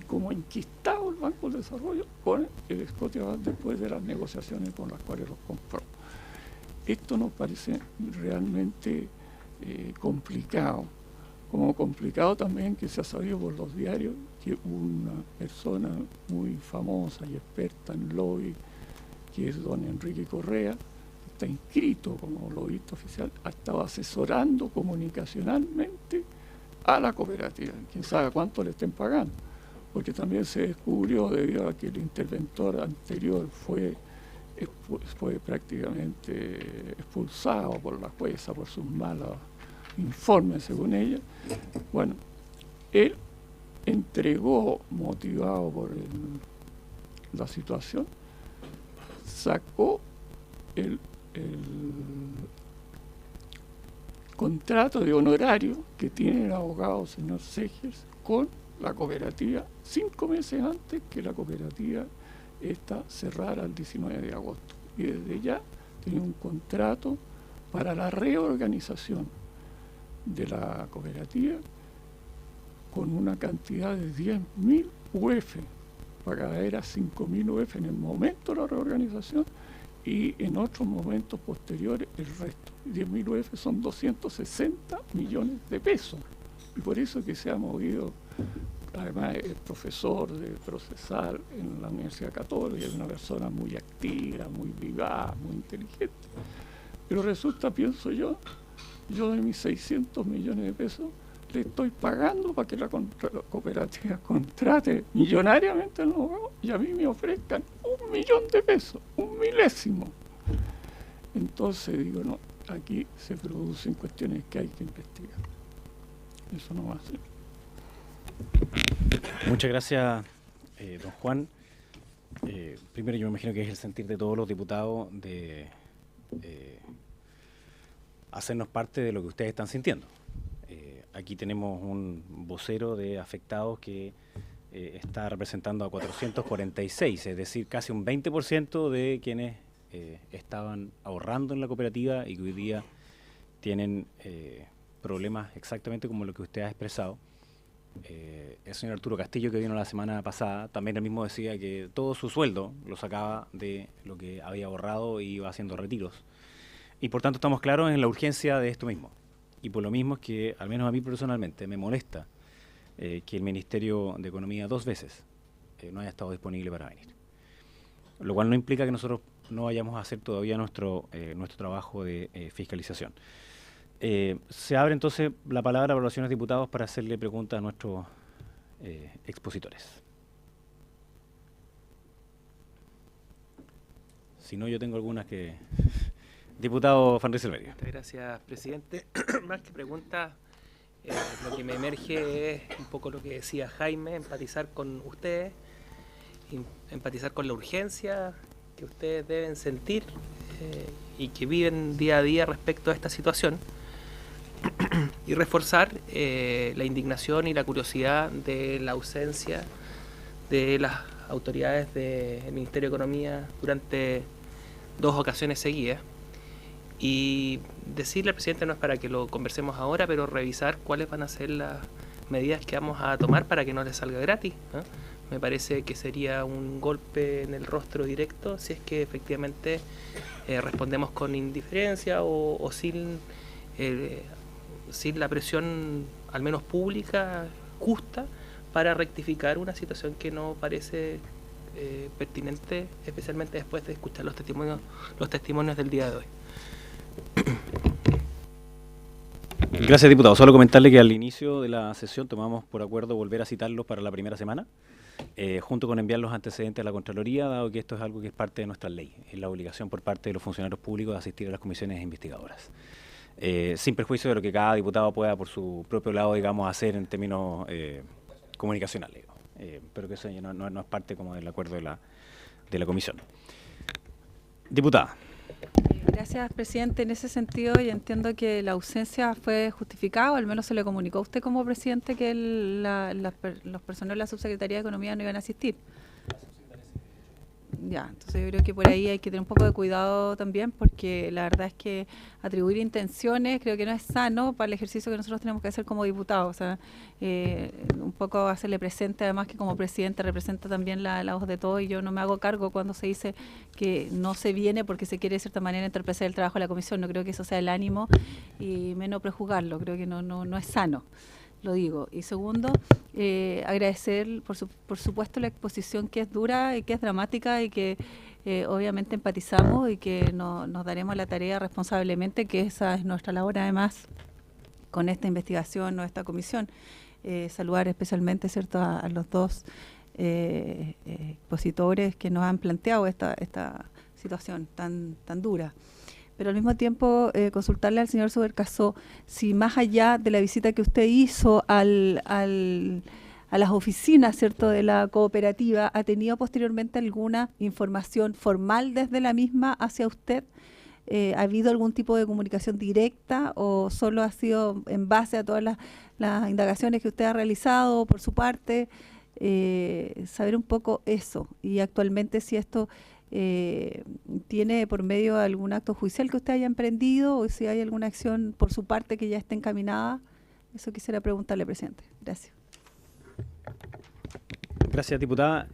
como enquistado el Banco del Desarrollo con el Scotiabank después de las negociaciones con las cuales los compró. Esto nos parece realmente complicado. Como complicado también que se ha sabido por los diarios que una persona muy famosa y experta en lobby, que es don Enrique Correa, está inscrito como lobista oficial, ha estado asesorando comunicacionalmente a la cooperativa. Quién sabe cuánto le estén pagando, porque también se descubrió, debido a que el interventor anterior fue prácticamente expulsado por la jueza por sus malos informes, según ella. Bueno, él entregó, motivado por la situación, sacó el contrato de honorario que tiene el abogado señor Segers con la cooperativa 5 meses antes que la cooperativa cerrara el 19 de agosto. Y desde ya tenía un contrato para la reorganización de la cooperativa con una cantidad de 10.000 UF. Pagadera 5.000 UF en el momento de la reorganización y en otros momentos posteriores el resto. 10.000 UF son 260 millones de pesos. Y por eso que se ha movido, además es profesor de procesal en la Universidad Católica, es una persona muy activa, muy vivaz, muy inteligente. Pero resulta, pienso yo de mis 600 millones de pesos, le estoy pagando para que la cooperativa contrate millonariamente al abogado y a mí me ofrezcan 1 millón de pesos, 1/1000. Entonces digo, no, aquí se producen cuestiones que hay que investigar. Eso no va a ser. Muchas gracias, don Juan. Primero, yo me imagino que es el sentir de todos los diputados de hacernos parte de lo que ustedes están sintiendo. Aquí tenemos un vocero de afectados que está representando a 446, es decir, casi un 20% de quienes estaban ahorrando en la cooperativa y que hoy día tienen problemas exactamente como lo que usted ha expresado. El señor Arturo Castillo, que vino la semana pasada, también él mismo decía que todo su sueldo lo sacaba de lo que había ahorrado y iba haciendo retiros. Y por tanto estamos claros en la urgencia de esto mismo. Y por lo mismo es que, al menos a mí personalmente, me molesta que el Ministerio de Economía 2 veces no haya estado disponible para venir. Lo cual no implica que nosotros no vayamos a hacer todavía nuestro trabajo de fiscalización. Se abre entonces la palabra para los señores diputados para hacerle preguntas a nuestros expositores. Si no, yo tengo algunas que... Diputado Fanry Silverio. Muchas gracias, presidente. Más que preguntas, lo que me emerge es un poco lo que decía Jaime, empatizar con ustedes, empatizar con la urgencia que ustedes deben sentir y que viven día a día respecto a esta situación, y reforzar la indignación y la curiosidad de la ausencia de las autoridades del Ministerio de Economía durante 2 ocasiones seguidas. Y decirle al presidente, no es para que lo conversemos ahora, pero revisar cuáles van a ser las medidas que vamos a tomar para que no les salga gratis, ¿no? Me parece que sería un golpe en el rostro directo si es que efectivamente respondemos con indiferencia o sin la presión, al menos pública, justa, para rectificar una situación que no parece pertinente, especialmente después de escuchar los testimonios del día de hoy. Gracias, diputado. Solo comentarle que al inicio de la sesión tomamos por acuerdo volver a citarlos para la primera semana, junto con enviar los antecedentes a la Contraloría, dado que esto es algo que es parte de nuestra ley, es la obligación por parte de los funcionarios públicos de asistir a las comisiones investigadoras. sin perjuicio de lo que cada diputado pueda por su propio lado, digamos, hacer en términos comunicacionales. Pero que eso ya no es parte como del acuerdo de la comisión. Diputada. Gracias, presidente. En ese sentido, yo entiendo que la ausencia fue justificada, o al menos se le comunicó a usted como presidente que los personeros de la Subsecretaría de Economía no iban a asistir. Ya, entonces yo creo que por ahí hay que tener un poco de cuidado también, porque la verdad es que atribuir intenciones creo que no es sano para el ejercicio que nosotros tenemos que hacer como diputados. O sea, un poco hacerle presente, además que como presidente representa también la voz de todos, y yo no me hago cargo cuando se dice que no se viene porque se quiere de cierta manera entorpecer el trabajo de la comisión. No creo que eso sea el ánimo, y menos prejuzgarlo, creo que no es sano. Lo digo. Y segundo, agradecer, por supuesto, la exposición, que es dura y que es dramática, y que obviamente empatizamos, y que nos daremos la tarea responsablemente, que esa es nuestra labor además con esta investigación o esta comisión. Saludar especialmente, ¿cierto?, a los dos expositores que nos han planteado esta situación tan dura. Pero al mismo tiempo consultarle al señor Subercaseaux si, más allá de la visita que usted hizo a las oficinas, ¿cierto?, de la cooperativa, ¿ha tenido posteriormente alguna información formal desde la misma hacia usted? ¿Ha habido algún tipo de comunicación directa, o solo ha sido en base a todas las indagaciones que usted ha realizado por su parte? Saber un poco eso, y actualmente si esto tiene por medio algún acto judicial que usted haya emprendido, o si hay alguna acción por su parte que ya esté encaminada. Eso quisiera preguntarle, presidente. Gracias. Gracias, diputada.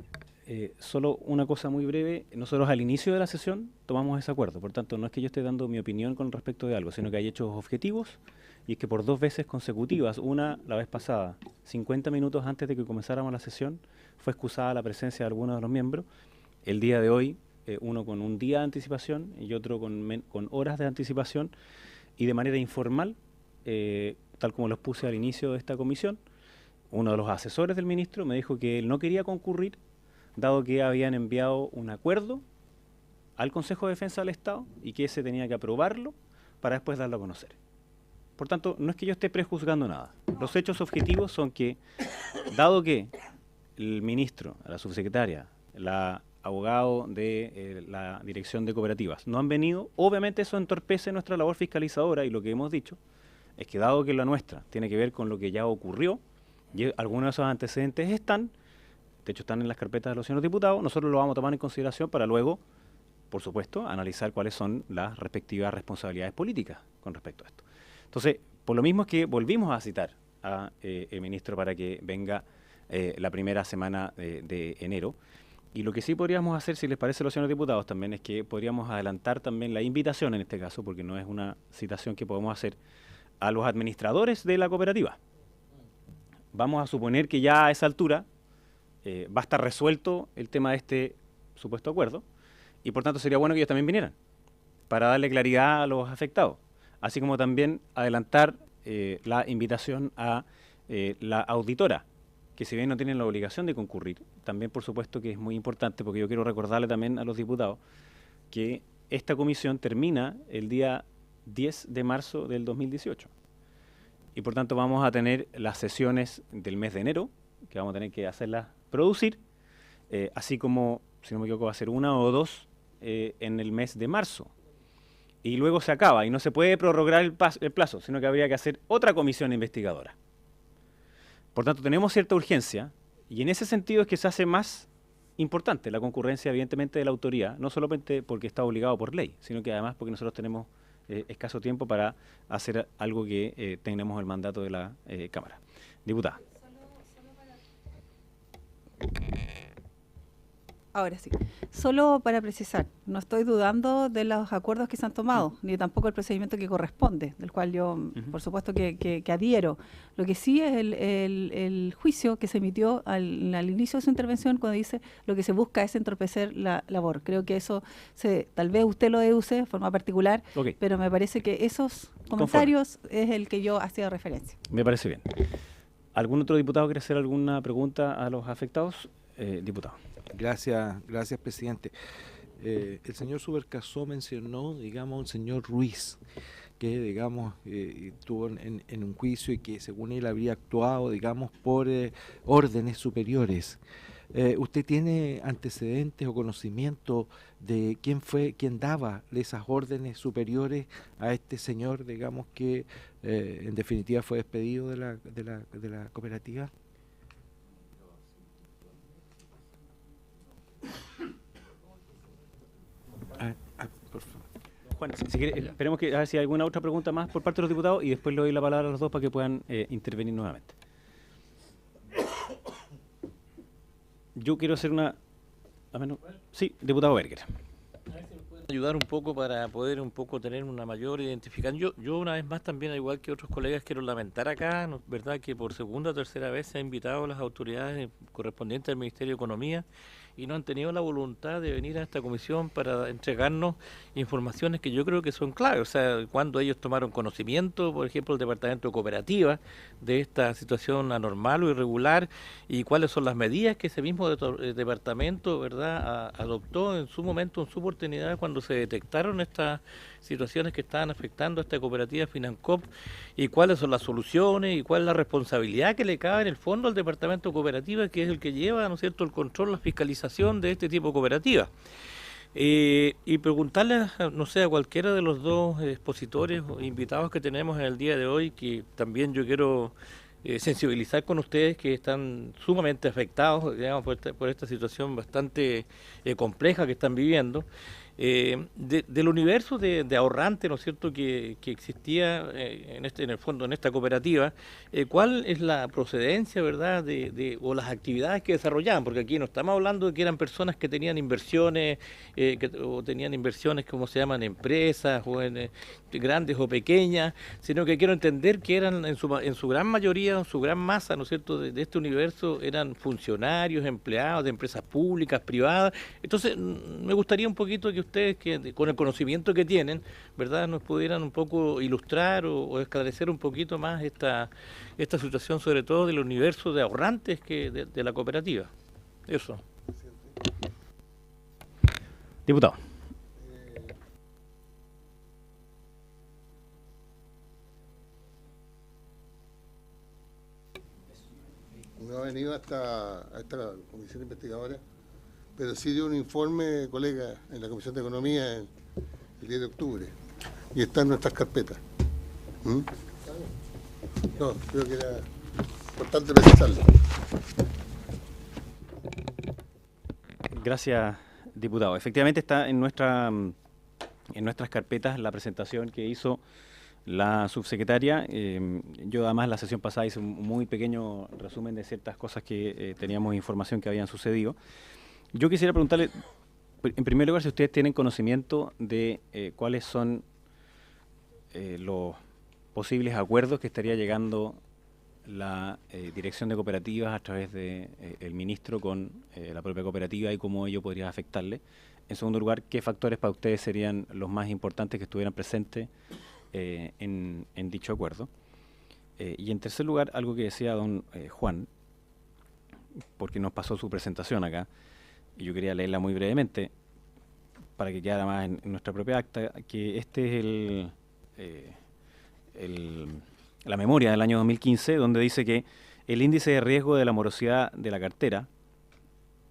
Solo una cosa muy breve. Nosotros al inicio de la sesión tomamos ese acuerdo. Por tanto, no es que yo esté dando mi opinión con respecto de algo, sino que hay hechos objetivos, y es que por 2 veces consecutivas, una la vez pasada, 50 minutos antes de que comenzáramos la sesión, fue excusada la presencia de algunos de los miembros. El día de hoy, uno con un día de anticipación y otro con horas de anticipación, y de manera informal, tal como los puse al inicio de esta comisión, uno de los asesores del ministro me dijo que él no quería concurrir, dado que habían enviado un acuerdo al Consejo de Defensa del Estado y que ese tenía que aprobarlo para después darlo a conocer. Por tanto, no es que yo esté prejuzgando nada. Los hechos objetivos son que, dado que el ministro, la subsecretaria, la abogado de la Dirección de Cooperativas no han venido, obviamente eso entorpece nuestra labor fiscalizadora, y lo que hemos dicho es que, dado que la nuestra tiene que ver con lo que ya ocurrió, y algunos de esos antecedentes están, de hecho están en las carpetas de los señores diputados, nosotros lo vamos a tomar en consideración para luego, por supuesto, analizar cuáles son las respectivas responsabilidades políticas con respecto a esto. Entonces, por lo mismo es que volvimos a citar al ministro para que venga la primera semana de enero. Y lo que sí podríamos hacer, si les parece a los señores diputados también, es que podríamos adelantar también la invitación en este caso, porque no es una citación que podemos hacer, a los administradores de la cooperativa. Vamos a suponer que ya a esa altura va a estar resuelto el tema de este supuesto acuerdo, y por tanto sería bueno que ellos también vinieran para darle claridad a los afectados, así como también adelantar la invitación a la auditora, que si bien no tienen la obligación de concurrir, también por supuesto que es muy importante, porque yo quiero recordarle también a los diputados que esta comisión termina el día 10 de marzo del 2018. Y por tanto vamos a tener las sesiones del mes de enero, que vamos a tener que hacerlas producir, así como, si no me equivoco, va a ser 1 o 2 en el mes de marzo. Y luego se acaba, y no se puede prorrogar el plazo, sino que habría que hacer otra comisión investigadora. Por tanto, tenemos cierta urgencia, y en ese sentido es que se hace más importante la concurrencia, evidentemente, de la autoridad, no solamente porque está obligado por ley, sino que además porque nosotros tenemos escaso tiempo para hacer algo que tenemos el mandato de la Cámara. Diputada. Ahora sí. Solo para precisar, no estoy dudando de los acuerdos que se han tomado, ni tampoco el procedimiento que corresponde, del cual yo, por supuesto, que adhiero. Lo que sí es el juicio que se emitió al inicio de su intervención, cuando dice lo que se busca es entorpecer la labor. Creo que eso, tal vez usted lo deduce de forma particular, pero me parece que esos comentarios es el que yo hacía referencia. Me parece bien. ¿Algún otro diputado quiere hacer alguna pregunta a los afectados? Diputado. Gracias, presidente. El señor Subercaseaux mencionó, digamos, al señor Ruiz. que, digamos, estuvo en un juicio y que según él habría actuado, digamos, por órdenes superiores. ¿Usted tiene antecedentes o conocimiento de quién daba esas órdenes superiores a este señor, digamos, que en definitiva fue despedido de la cooperativa? Por favor. Juan, si quiere, esperemos que a ver si hay alguna otra pregunta más por parte de los diputados y después le doy la palabra a los dos para que puedan intervenir nuevamente. Yo quiero hacer una... Sí, diputado Berger. Ayudar un poco para poder un poco tener una mayor identificación. Yo una vez más también, al igual que otros colegas, quiero lamentar acá, ¿verdad?, que por segunda o tercera vez se ha invitado a las autoridades correspondientes al Ministerio de Economía y no han tenido la voluntad de venir a esta comisión para entregarnos informaciones que yo creo que son claves. O sea, cuando ellos tomaron conocimiento, por ejemplo, el Departamento de Cooperativa, de esta situación anormal o irregular, y cuáles son las medidas que ese mismo departamento, ¿verdad?, adoptó en su momento, en su oportunidad, cuando se detectaron estas situaciones que estaban afectando a esta cooperativa Financop, y cuáles son las soluciones y cuál es la responsabilidad que le cabe en el fondo al Departamento de Cooperativa, que es el que lleva, ¿no es cierto?, el control, la fiscalización de este tipo de cooperativas. Y preguntarle, no sé, a cualquiera de los dos expositores o invitados que tenemos en el día de hoy, que también yo quiero sensibilizar con ustedes, que están sumamente afectados, digamos, por esta situación bastante compleja que están viviendo, del universo de ahorrante, ¿no es cierto?, que existía en el fondo en esta cooperativa. ¿Cuál es la procedencia, verdad, o las actividades que desarrollaban? Porque aquí no estamos hablando de que eran personas que tenían inversiones, o tenían inversiones, como se llaman, empresas, o en grandes o pequeñas, sino que quiero entender que eran en su gran mayoría, en su gran masa, ¿no es cierto?, de este universo, eran funcionarios, empleados de empresas públicas, privadas. Entonces, me gustaría un poquito que ustedes, que con el conocimiento que tienen, ¿verdad?, nos pudieran un poco ilustrar o esclarecer un poquito más esta situación, sobre todo del universo de ahorrantes de la cooperativa. Eso. Diputado. No ha venido a esta comisión investigadora, pero sí dio un informe, colega, en la Comisión de Economía el 10 de octubre, y está en nuestras carpetas. No, creo que era importante precisarlo. Gracias, diputado. Efectivamente está en nuestras carpetas la presentación que hizo la subsecretaria. Yo además en la sesión pasada hice un muy pequeño resumen de ciertas cosas que teníamos información que habían sucedido. Yo quisiera preguntarle, en primer lugar, si ustedes tienen conocimiento de cuáles son los posibles acuerdos que estaría llegando la Dirección de Cooperativas a través del ministro con la propia cooperativa y cómo ello podría afectarle. En segundo lugar, ¿qué factores para ustedes serían los más importantes que estuvieran presentes en dicho acuerdo? Y en tercer lugar, algo que decía don Juan, porque nos pasó su presentación acá, y yo quería leerla muy brevemente, para que quedara más en nuestra propia acta, que este es la memoria del año 2015, donde dice que el índice de riesgo de la morosidad de la cartera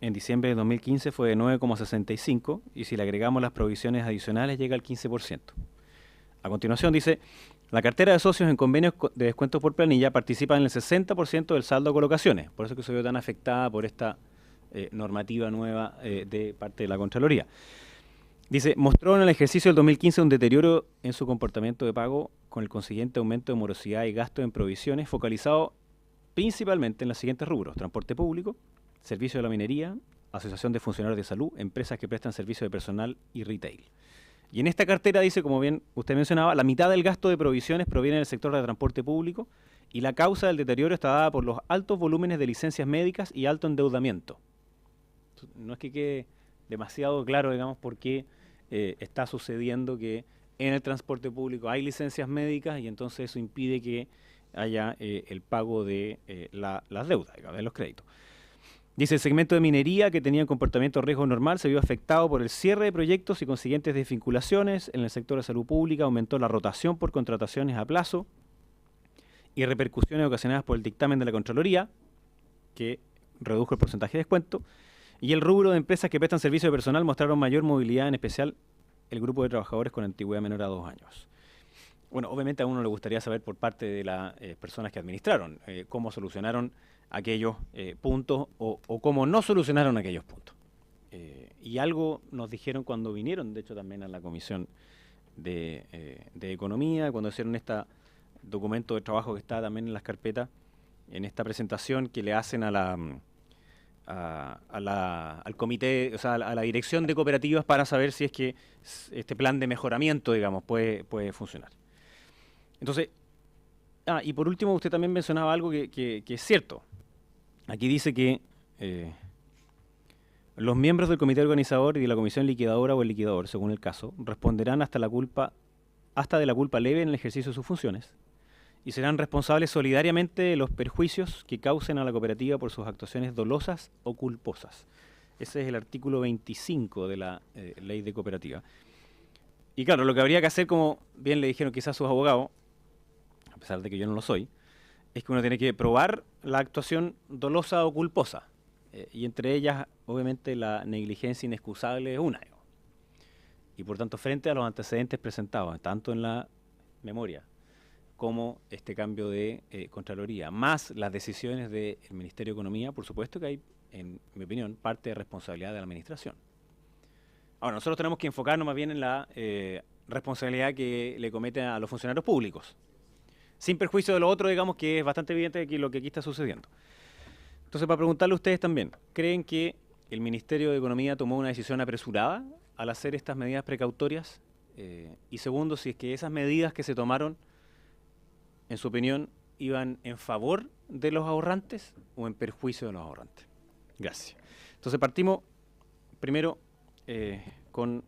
en diciembre de 2015 fue de 9,65 y si le agregamos las provisiones adicionales llega al 15%. A continuación dice, la cartera de socios en convenios de descuentos por planilla participa en el 60% del saldo de colocaciones, por eso es que se vio tan afectada por esta normativa nueva de parte de la Contraloría. Dice, mostró en el ejercicio del 2015 un deterioro en su comportamiento de pago con el consiguiente aumento de morosidad y gasto en provisiones focalizado principalmente en los siguientes rubros: transporte público, servicio de la minería, asociación de funcionarios de salud, empresas que prestan servicio de personal y retail. Y en esta cartera dice, como bien usted mencionaba, la mitad del gasto de provisiones proviene del sector de transporte público y la causa del deterioro está dada por los altos volúmenes de licencias médicas y alto endeudamiento. No es que quede demasiado claro, digamos, por qué está sucediendo que en el transporte público hay licencias médicas y entonces eso impide que haya el pago de las deudas, digamos, de los créditos. Dice, el segmento de minería que tenía un comportamiento de riesgo normal se vio afectado por el cierre de proyectos y consiguientes desvinculaciones. En el sector de salud pública aumentó la rotación por contrataciones a plazo y repercusiones ocasionadas por el dictamen de la Contraloría, que redujo el porcentaje de descuento. Y el rubro de empresas que prestan servicio de personal mostraron mayor movilidad, en especial el grupo de trabajadores con antigüedad menor a 2 años. Bueno, obviamente a uno le gustaría saber por parte de las personas que administraron cómo solucionaron aquellos puntos o cómo no solucionaron aquellos puntos. Y algo nos dijeron cuando vinieron, de hecho también a la Comisión de Economía, cuando hicieron este documento de trabajo que está también en las carpetas, en esta presentación que le hacen al comité, o sea, a la dirección de cooperativas para saber si es que este plan de mejoramiento, digamos, puede funcionar. Entonces, y por último usted también mencionaba algo que es cierto. Aquí dice que los miembros del comité organizador y de la comisión liquidadora o el liquidador, según el caso, responderán hasta de la culpa leve en el ejercicio de sus funciones y serán responsables solidariamente de los perjuicios que causen a la cooperativa por sus actuaciones dolosas o culposas. Ese es el artículo 25 de la ley de cooperativa. Y claro, lo que habría que hacer, como bien le dijeron quizás sus abogados, a pesar de que yo no lo soy, es que uno tiene que probar la actuación dolosa o culposa. Y entre ellas, obviamente, la negligencia inexcusable es una. Y por tanto, frente a los antecedentes presentados, tanto en la memoria como este cambio de Contraloría, más las decisiones del Ministerio de Economía, por supuesto que hay, en mi opinión, parte de responsabilidad de la Administración. Ahora, nosotros tenemos que enfocarnos más bien en la responsabilidad que le cometen a los funcionarios públicos, sin perjuicio de lo otro, digamos, que es bastante evidente que lo que aquí está sucediendo. Entonces, para preguntarle a ustedes también, ¿creen que el Ministerio de Economía tomó una decisión apresurada al hacer estas medidas precautorias? Y segundo, si es que esas medidas que se tomaron, en su opinión, iban en favor de los ahorrantes o en perjuicio de los ahorrantes. Gracias. Entonces, partimos primero con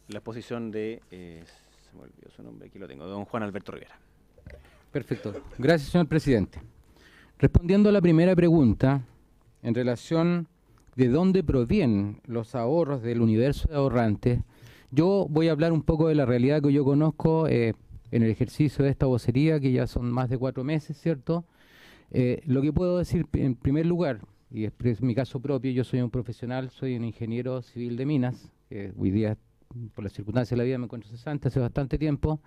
la exposición de... se me olvidó su nombre, aquí lo tengo, don Juan Alberto Rivera. Perfecto. Gracias, señor presidente. Respondiendo a la primera pregunta, en relación de dónde provienen los ahorros del universo de ahorrantes, yo voy a hablar un poco de la realidad que yo conozco en el ejercicio de esta vocería, que ya son más de 4 meses, ¿cierto? Lo que puedo decir en primer lugar, y es mi caso propio, yo soy un profesional, soy un ingeniero civil de minas, que hoy día por las circunstancias de la vida me encuentro cesante hace bastante tiempo,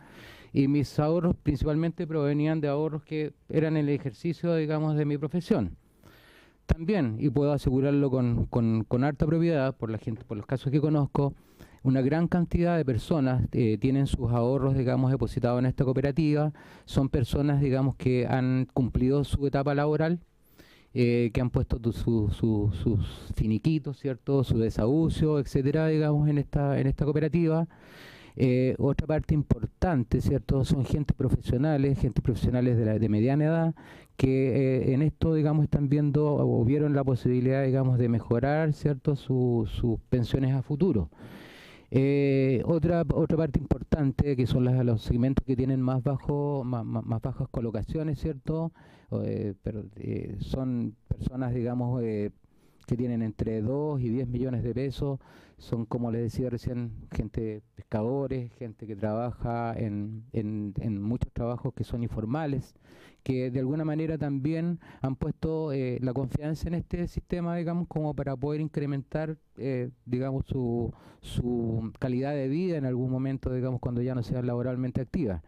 y mis ahorros principalmente provenían de ahorros que eran el ejercicio, digamos, de mi profesión. También, y puedo asegurarlo con harta propiedad, por los casos que conozco, una gran cantidad de personas tienen sus ahorros, digamos, depositados en esta cooperativa, son personas, digamos, que han cumplido su etapa laboral, que han puesto sus finiquitos, ¿cierto?, su desahucio, etcétera, digamos, en esta cooperativa. Otra parte importante, ¿cierto?, son gente profesionales de mediana edad, que en esto, digamos, están viendo o vieron la posibilidad, digamos, de mejorar, ¿cierto?, sus pensiones a futuro. Otra parte importante, que son los segmentos que tienen más bajas colocaciones, ¿cierto? Pero son personas, digamos, que tienen entre 2 y 10 millones de pesos. Son, como les decía recién, gente pescadores, gente que trabaja en muchos trabajos que son informales, que de alguna manera también han puesto la confianza en este sistema, digamos, como para poder incrementar, digamos, su calidad de vida en algún momento, digamos, cuando ya no sean laboralmente activas.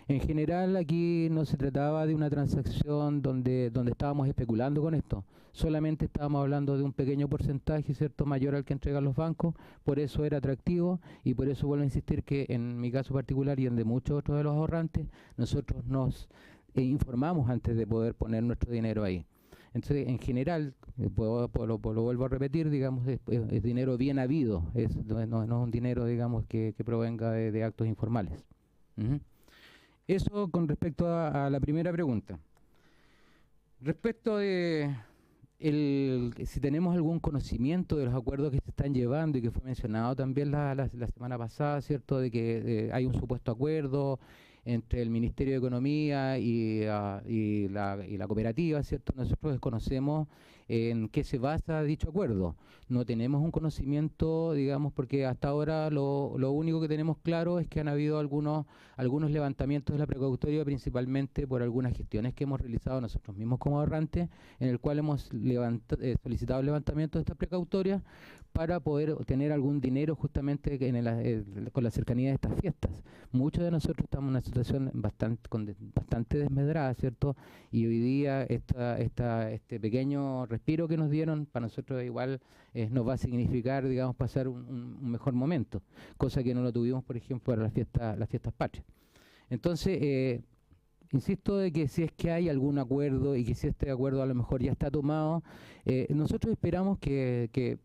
En general, aquí no se trataba de una transacción donde estábamos especulando con esto. Solamente estábamos hablando de un pequeño porcentaje, ¿cierto?, mayor al que entregan los bancos. Por eso era atractivo y por eso vuelvo a insistir que en mi caso particular y en de muchos otros de los ahorrantes, nosotros nos informamos antes de poder poner nuestro dinero ahí. Entonces, en general, lo vuelvo a repetir, digamos, es dinero bien habido, no es un dinero, digamos, que provenga de actos informales. Eso con respecto a la primera pregunta. Respecto de si tenemos algún conocimiento de los acuerdos que se están llevando y que fue mencionado también la semana pasada, ¿cierto?, de que hay un supuesto acuerdo entre el Ministerio de Economía y la cooperativa, ¿cierto? Nosotros desconocemos en qué se basa dicho acuerdo. No tenemos un conocimiento, digamos, porque hasta ahora lo único que tenemos claro es que han habido algunos levantamientos de la precautoria, principalmente por algunas gestiones que hemos realizado nosotros mismos como ahorrantes, en el cual hemos solicitado el levantamiento de estas precautorias para poder obtener algún dinero justamente con la cercanía de estas fiestas. Muchos de nosotros estamos en una situación bastante desmedrada, ¿cierto? Y hoy día este pequeño respiro que nos dieron, para nosotros igual nos va a significar, digamos, pasar un mejor momento, cosa que no lo tuvimos, por ejemplo, para las fiestas patrias. Entonces, insisto de que si es que hay algún acuerdo y que si este acuerdo a lo mejor ya está tomado, nosotros esperamos que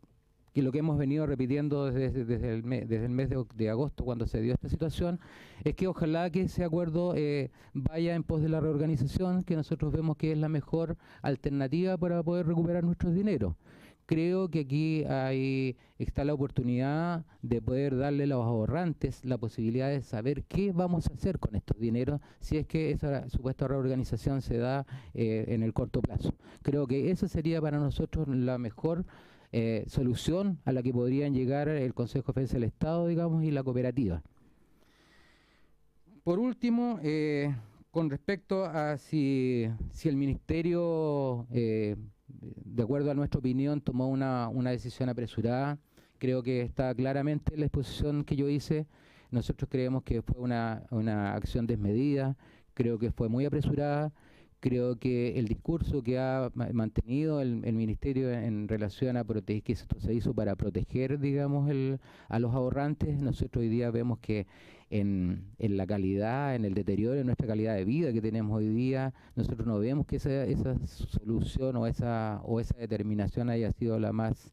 lo que hemos venido repitiendo desde el mes de agosto, cuando se dio esta situación, es que ojalá que ese acuerdo vaya en pos de la reorganización, que nosotros vemos que es la mejor alternativa para poder recuperar nuestros dineros. Creo que aquí está la oportunidad de poder darle a los ahorrantes la posibilidad de saber qué vamos a hacer con estos dineros si es que esa supuesta reorganización se da en el corto plazo. Creo que esa sería para nosotros la mejor solución a la que podrían llegar el Consejo de Defensa del Estado, digamos, y la cooperativa. Por último, con respecto a si el Ministerio, de acuerdo a nuestra opinión, tomó una decisión apresurada, creo que está claramente en la exposición que yo hice. Nosotros creemos que fue una acción desmedida, creo que fue muy apresurada. Creo que el discurso que ha mantenido el Ministerio en relación a proteger, que esto se hizo para proteger, digamos, a los ahorrantes, nosotros hoy día vemos que en la calidad, en el deterioro de nuestra calidad de vida que tenemos hoy día, nosotros no vemos que esa solución o esa determinación haya sido la más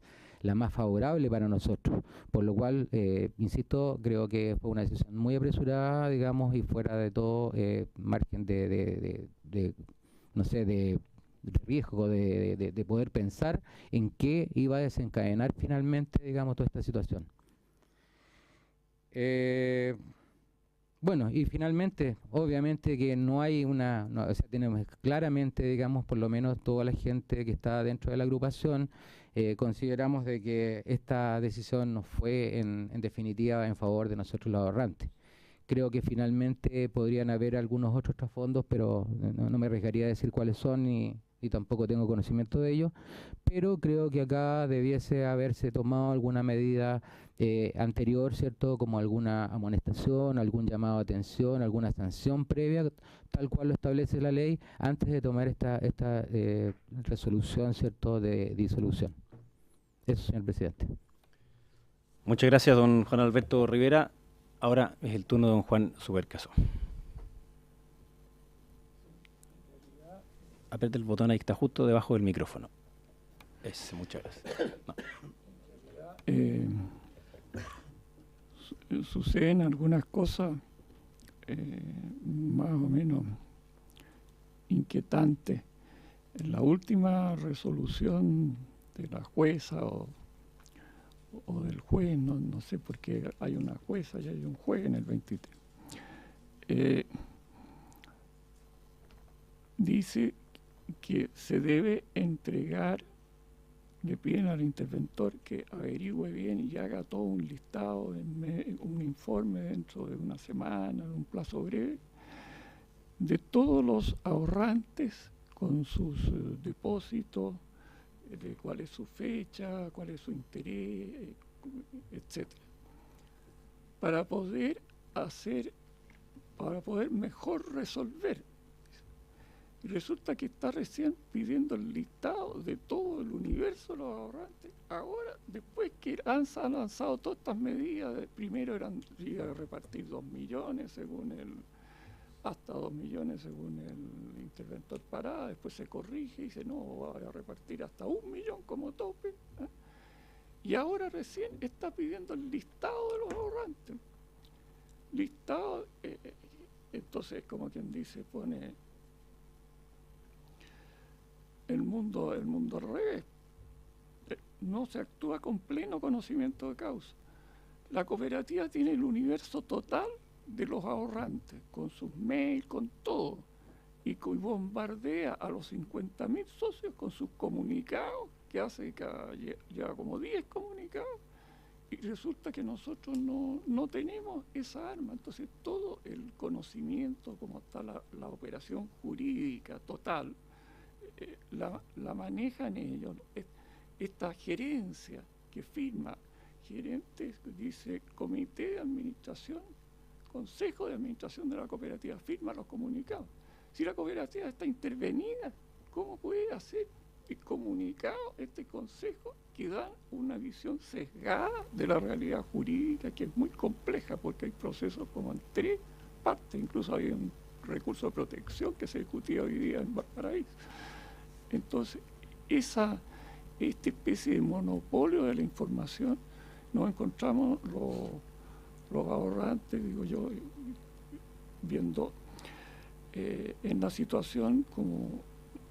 favorable para nosotros, por lo cual, insisto, creo que fue una decisión muy apresurada, digamos, y fuera de todo margen de riesgo de poder pensar en qué iba a desencadenar finalmente, digamos, toda esta situación. Bueno, y finalmente, obviamente que no hay tenemos claramente, digamos, por lo menos toda la gente que está dentro de la agrupación, consideramos de que esta decisión no fue en definitiva en favor de nosotros los ahorrantes. Creo que finalmente podrían haber algunos otros trasfondos, pero no me arriesgaría a decir cuáles son y tampoco tengo conocimiento de ellos, pero creo que acá debiese haberse tomado alguna medida anterior, ¿cierto? Como alguna amonestación, algún llamado de atención, alguna sanción previa, tal cual lo establece la ley, antes de tomar esta resolución, ¿cierto?, de disolución. Eso, señor presidente. Muchas gracias, don Juan Alberto Rivera. Ahora es el turno de don Juan Subercaso. Aprieta el botón ahí que está justo debajo del micrófono. Muchas gracias. No. Suceden algunas cosas más o menos inquietantes. En la última resolución de la jueza o del juez, no sé por qué hay una jueza y hay un juez en el 23. Dice que se debe entregar, le piden al interventor que averigüe bien y haga todo un listado, un informe dentro de una semana, en un plazo breve, de todos los ahorrantes con sus depósitos, de cuál es su fecha, cuál es su interés, etcétera, para poder mejor resolver. Y resulta que está recién pidiendo el listado de todo el universo de los ahorrantes. Ahora, después que han lanzado todas estas medidas, primero iba a repartir 2 millones hasta 2 millones según el interventor Parada, después se corrige y dice no, va a repartir hasta 1 millón como tope, ¿eh? Y ahora recién está pidiendo el listado de los ahorrantes. Listado, entonces como quien dice, pone el mundo al revés. No se actúa con pleno conocimiento de causa. La cooperativa tiene el universo total de los ahorrantes, con sus mails, con todo, y bombardea a los 50.000 socios con sus comunicados, que hace lleva como 10 comunicados, y resulta que nosotros no tenemos esa arma. Entonces todo el conocimiento, como está la operación jurídica total, la manejan ellos. Esta gerencia que firma, gerentes, dice comité de administración, consejo de administración de la cooperativa, firma los comunicados. Si la cooperativa está intervenida, ¿cómo puede hacer el comunicado este consejo que da una visión sesgada de la realidad jurídica, que es muy compleja porque hay procesos como en 3 partes, incluso hay un recurso de protección que se discutía hoy día en Valparaíso? Entonces, esta especie de monopolio de la información nos encontramos los ahorrantes, digo yo, viendo en la situación como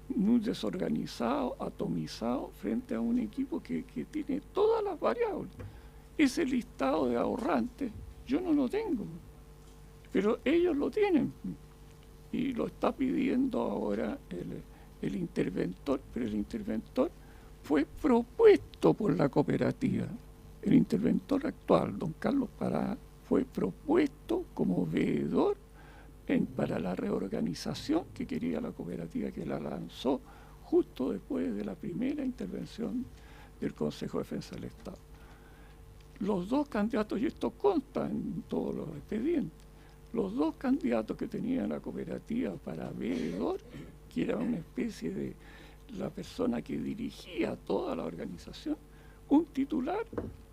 muy desorganizado, atomizado, frente a un equipo que tiene todas las variables. Ese listado de ahorrantes yo no lo tengo, pero ellos lo tienen y lo está pidiendo ahora el interventor, pero el interventor fue propuesto por la cooperativa. El interventor actual, don Carlos Pará, fue propuesto como veedor para la reorganización que quería la cooperativa, que la lanzó justo después de la primera intervención del Consejo de Defensa del Estado. Los 2 candidatos, y esto consta en todos los expedientes, los 2 candidatos que tenía la cooperativa para veedor, que era una especie de la persona que dirigía toda la organización, un titular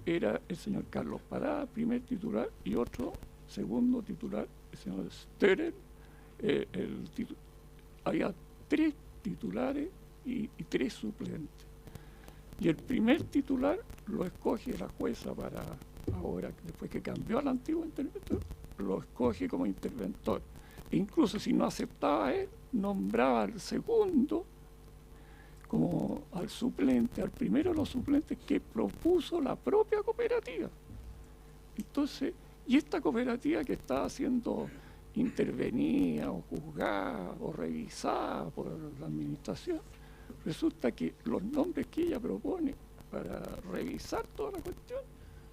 era el señor Carlos Pará, primer titular, y otro segundo titular, el señor Sterer. Había 3 titulares y 3 suplentes. Y el primer titular lo escoge la jueza para ahora, después que cambió al antiguo interventor, lo escoge como interventor. E incluso si no aceptaba él, nombraba al segundo como al suplente, al primero de los suplentes que propuso la propia cooperativa. Entonces, y esta cooperativa que estaba siendo intervenida o juzgada o revisada por la administración, resulta que los nombres que ella propone para revisar toda la cuestión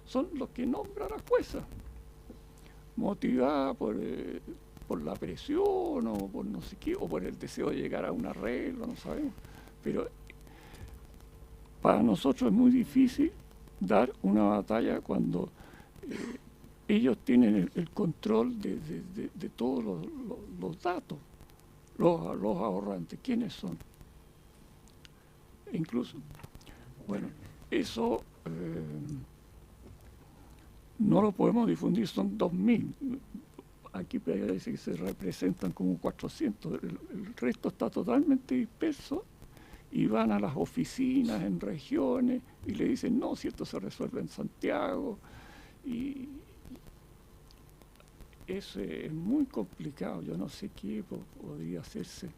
son los que nombra la jueza, motivada por la presión o por no sé qué, o por el deseo de llegar a un arreglo, no sabemos. Pero para nosotros es muy difícil dar una batalla cuando ellos tienen el control de todos los datos, los ahorrantes. ¿Quiénes son? E incluso, bueno, eso no lo podemos difundir, son 2.000. Aquí parece que se representan como 400, el resto está totalmente disperso y van a las oficinas en regiones y le dicen, no, si esto se resuelve en Santiago, y eso es muy complicado, yo no sé qué podría hacerse.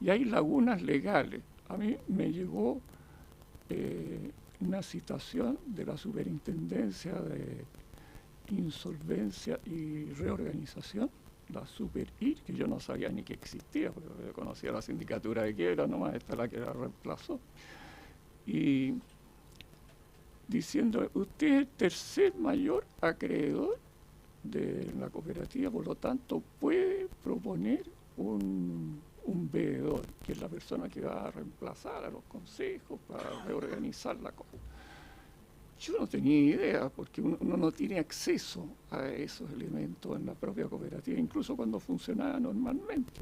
Y hay lagunas legales. A mí me llegó una citación de la Superintendencia de Insolvencia y Reorganización, la SuperIR, que yo no sabía ni que existía, porque yo conocía la sindicatura de quiebra, nomás esta es la que la reemplazó. Y diciendo, usted es el tercer mayor acreedor de la cooperativa, por lo tanto puede proponer un veedor, que es la persona que va a reemplazar a los consejos para reorganizar la cosa. Yo no tenía idea, porque uno no tiene acceso a esos elementos en la propia cooperativa, incluso cuando funcionaba normalmente.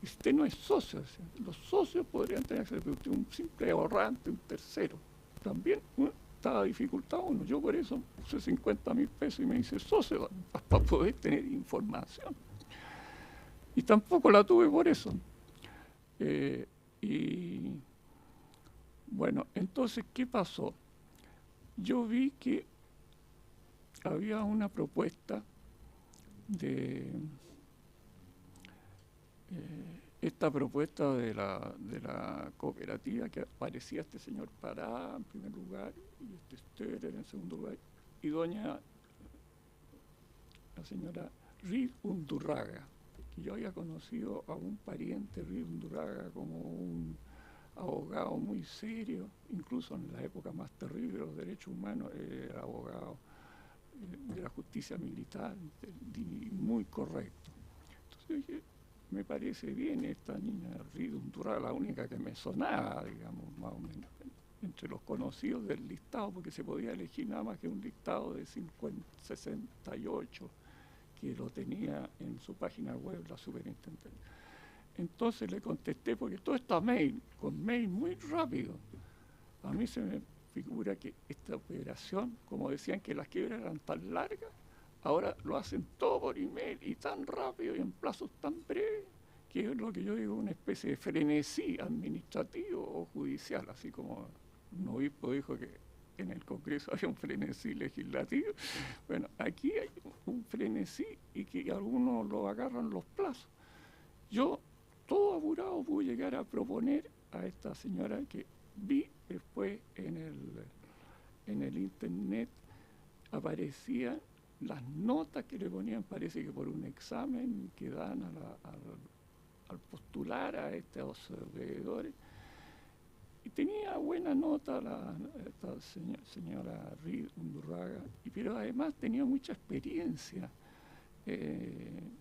Y usted no es socio, los socios podrían tener acceso, pero usted es un simple ahorrante, un tercero. También estaba dificultado uno. Yo por eso puse 50.000 pesos y me hice socio para poder tener información. Y tampoco la tuve por eso. Y bueno, entonces, ¿qué pasó? Yo vi que había una propuesta de esta propuesta de la cooperativa, que aparecía este señor Pará en primer lugar y este Sterer en segundo lugar, y la señora Reed Undurraga, que yo había conocido a un pariente Reed Undurraga como un abogado muy serio, incluso en la época más terrible de los derechos humanos, era abogado de la justicia militar, muy correcto. Entonces dije, me parece bien esta niña Reed Undurraga, la única que me sonaba, digamos, más o menos, entre los conocidos del listado, porque se podía elegir nada más que un listado de 68, que lo tenía en su página web la superintendente. Entonces le contesté, porque todo está con mail muy rápido. A mí se me figura que esta operación, como decían que las quiebras eran tan largas, ahora lo hacen todo por email y tan rápido y en plazos tan breves, que es lo que yo digo, una especie de frenesí administrativo o judicial, así como un obispo dijo que en el Congreso había un frenesí legislativo. Bueno, aquí hay un frenesí y que algunos lo agarran los plazos. Yo, todo apurado, pude llegar a proponer a esta señora que vi después en el internet, aparecían las notas que le ponían, parece que por un examen que dan al postular a estos veedores. Y tenía buena nota esta señora Reed Undurraga, pero además tenía mucha experiencia en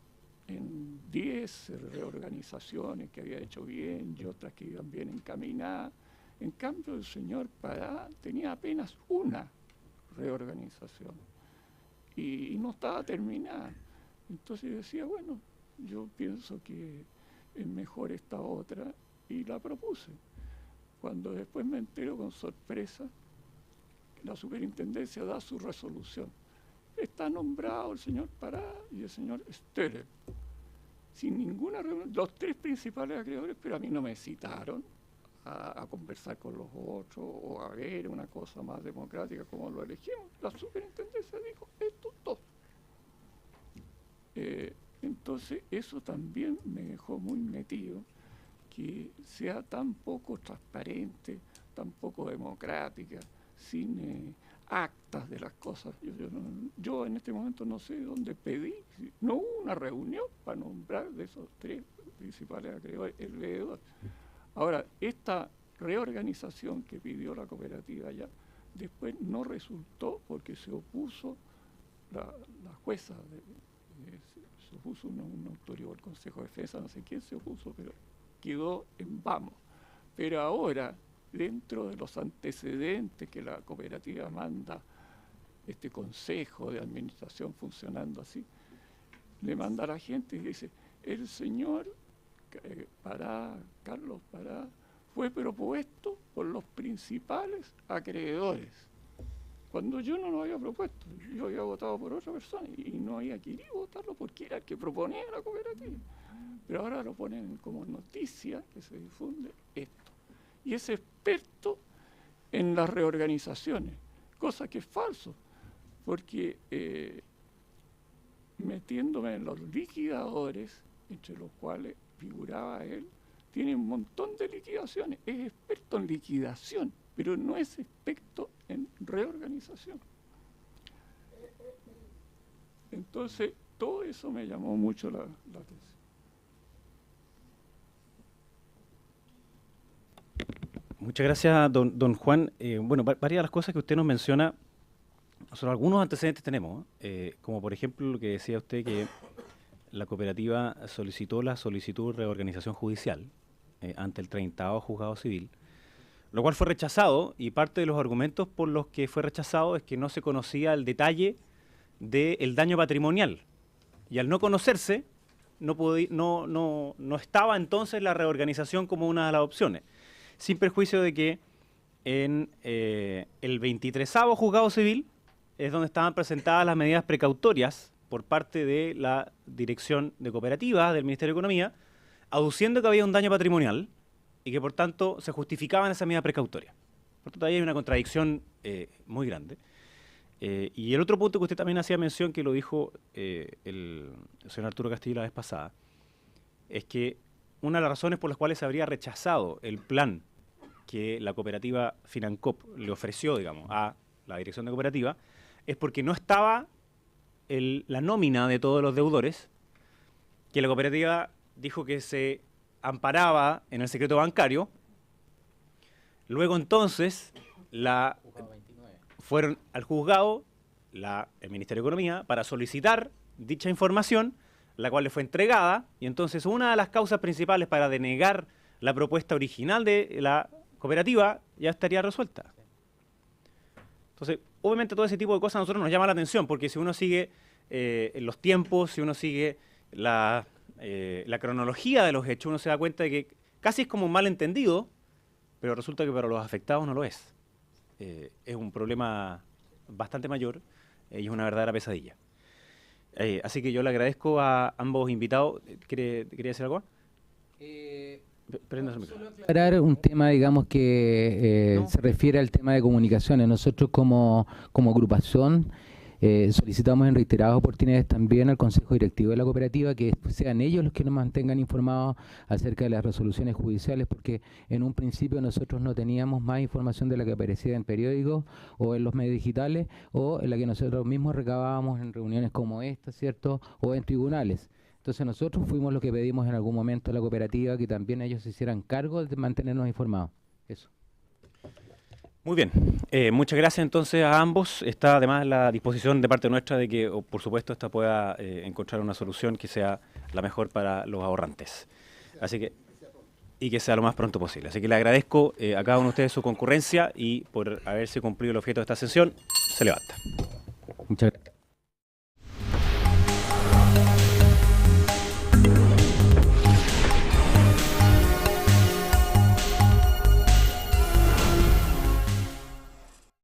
10 reorganizaciones que había hecho bien y otras que iban bien encaminadas. En cambio, el señor Pará tenía apenas una reorganización y no estaba terminada. Entonces yo decía, bueno, yo pienso que es mejor esta otra y la propuse. Cuando después me entero con sorpresa, la superintendencia da su resolución. Está nombrado el señor Pará y el señor Steller, sin ninguna reunión, los 3 principales acreedores, pero a mí no me citaron a conversar con los otros o a ver una cosa más democrática como lo elegimos. La superintendencia dijo, estos 2. Entonces eso también me dejó muy metido, que sea tan poco transparente, tan poco democrática, sin actas de las cosas. Yo en este momento no sé dónde pedí, no hubo una reunión para nombrar de esos 3 principales acreedores el veedor. Ahora, esta reorganización que pidió la cooperativa ya, después no resultó porque se opuso la jueza, se opuso un autoridad del Consejo de Defensa, no sé quién se opuso, pero quedó en vamos. Pero ahora, dentro de los antecedentes que la cooperativa manda, este consejo de administración funcionando así, le manda a la gente y dice, el señor Carlos Pará fue propuesto por los principales acreedores. Cuando yo no lo había propuesto, yo había votado por otra persona y no había querido votarlo porque era el que proponía la cooperativa. Pero ahora lo ponen como noticia que se difunde esto. Y es experto en las reorganizaciones, cosa que es falso, porque metiéndome en los liquidadores, entre los cuales figuraba él, tiene un montón de liquidaciones, es experto en liquidación, pero no es experto en reorganización. Entonces, todo eso me llamó mucho la atención. Muchas gracias, don Juan. Bueno, varias de las cosas que usted nos menciona, nosotros algunos antecedentes tenemos, como por ejemplo lo que decía usted, que la cooperativa solicitó la solicitud de reorganización judicial ante el 30º Juzgado Civil, lo cual fue rechazado, y parte de los argumentos por los que fue rechazado es que no se conocía el detalle del daño patrimonial, y al no conocerse, no estaba entonces la reorganización como una de las opciones, sin perjuicio de que en el 23º Juzgado Civil es donde estaban presentadas las medidas precautorias por parte de la Dirección de Cooperativas del Ministerio de Economía, aduciendo que había un daño patrimonial y que por tanto se justificaban esas medidas precautorias. Por tanto, ahí hay una contradicción muy grande. Y el otro punto que usted también hacía mención, que lo dijo el señor Arturo Castillo la vez pasada, es que una de las razones por las cuales se habría rechazado el plan que la cooperativa Financop le ofreció, digamos, a la Dirección de Cooperativa, es porque no estaba la nómina de todos los deudores, que la cooperativa dijo que se amparaba en el secreto bancario. Luego entonces fueron al juzgado el Ministerio de Economía para solicitar dicha información, la cual le fue entregada, y entonces una de las causas principales para denegar la propuesta original de la cooperativa ya estaría resuelta. Entonces, obviamente todo ese tipo de cosas a nosotros nos llama la atención, porque si uno sigue los tiempos, si uno sigue la cronología de los hechos, uno se da cuenta de que casi es como un malentendido, pero resulta que para los afectados no lo es. Es un problema bastante mayor y es una verdadera pesadilla. Así que yo le agradezco a ambos invitados. ¿Quería decir algo? Prenda su micrófono. Aclarar un tema, digamos, que se refiere al tema de comunicaciones. Nosotros como agrupación solicitamos en reiteradas oportunidades también al Consejo Directivo de la cooperativa que sean ellos los que nos mantengan informados acerca de las resoluciones judiciales, porque en un principio nosotros no teníamos más información de la que aparecía en periódicos o en los medios digitales o en la que nosotros mismos recabábamos en reuniones como esta, ¿cierto? O en tribunales. Entonces nosotros fuimos los que pedimos en algún momento a la cooperativa que también ellos se hicieran cargo de mantenernos informados. Eso. Muy bien, muchas gracias entonces a ambos. Está además la disposición de parte nuestra de que, por supuesto, esta pueda encontrar una solución que sea la mejor para los ahorrantes. Así que, y que sea lo más pronto posible. Así que le agradezco a cada uno de ustedes su concurrencia y por haberse cumplido el objeto de esta sesión, se levanta. Muchas gracias.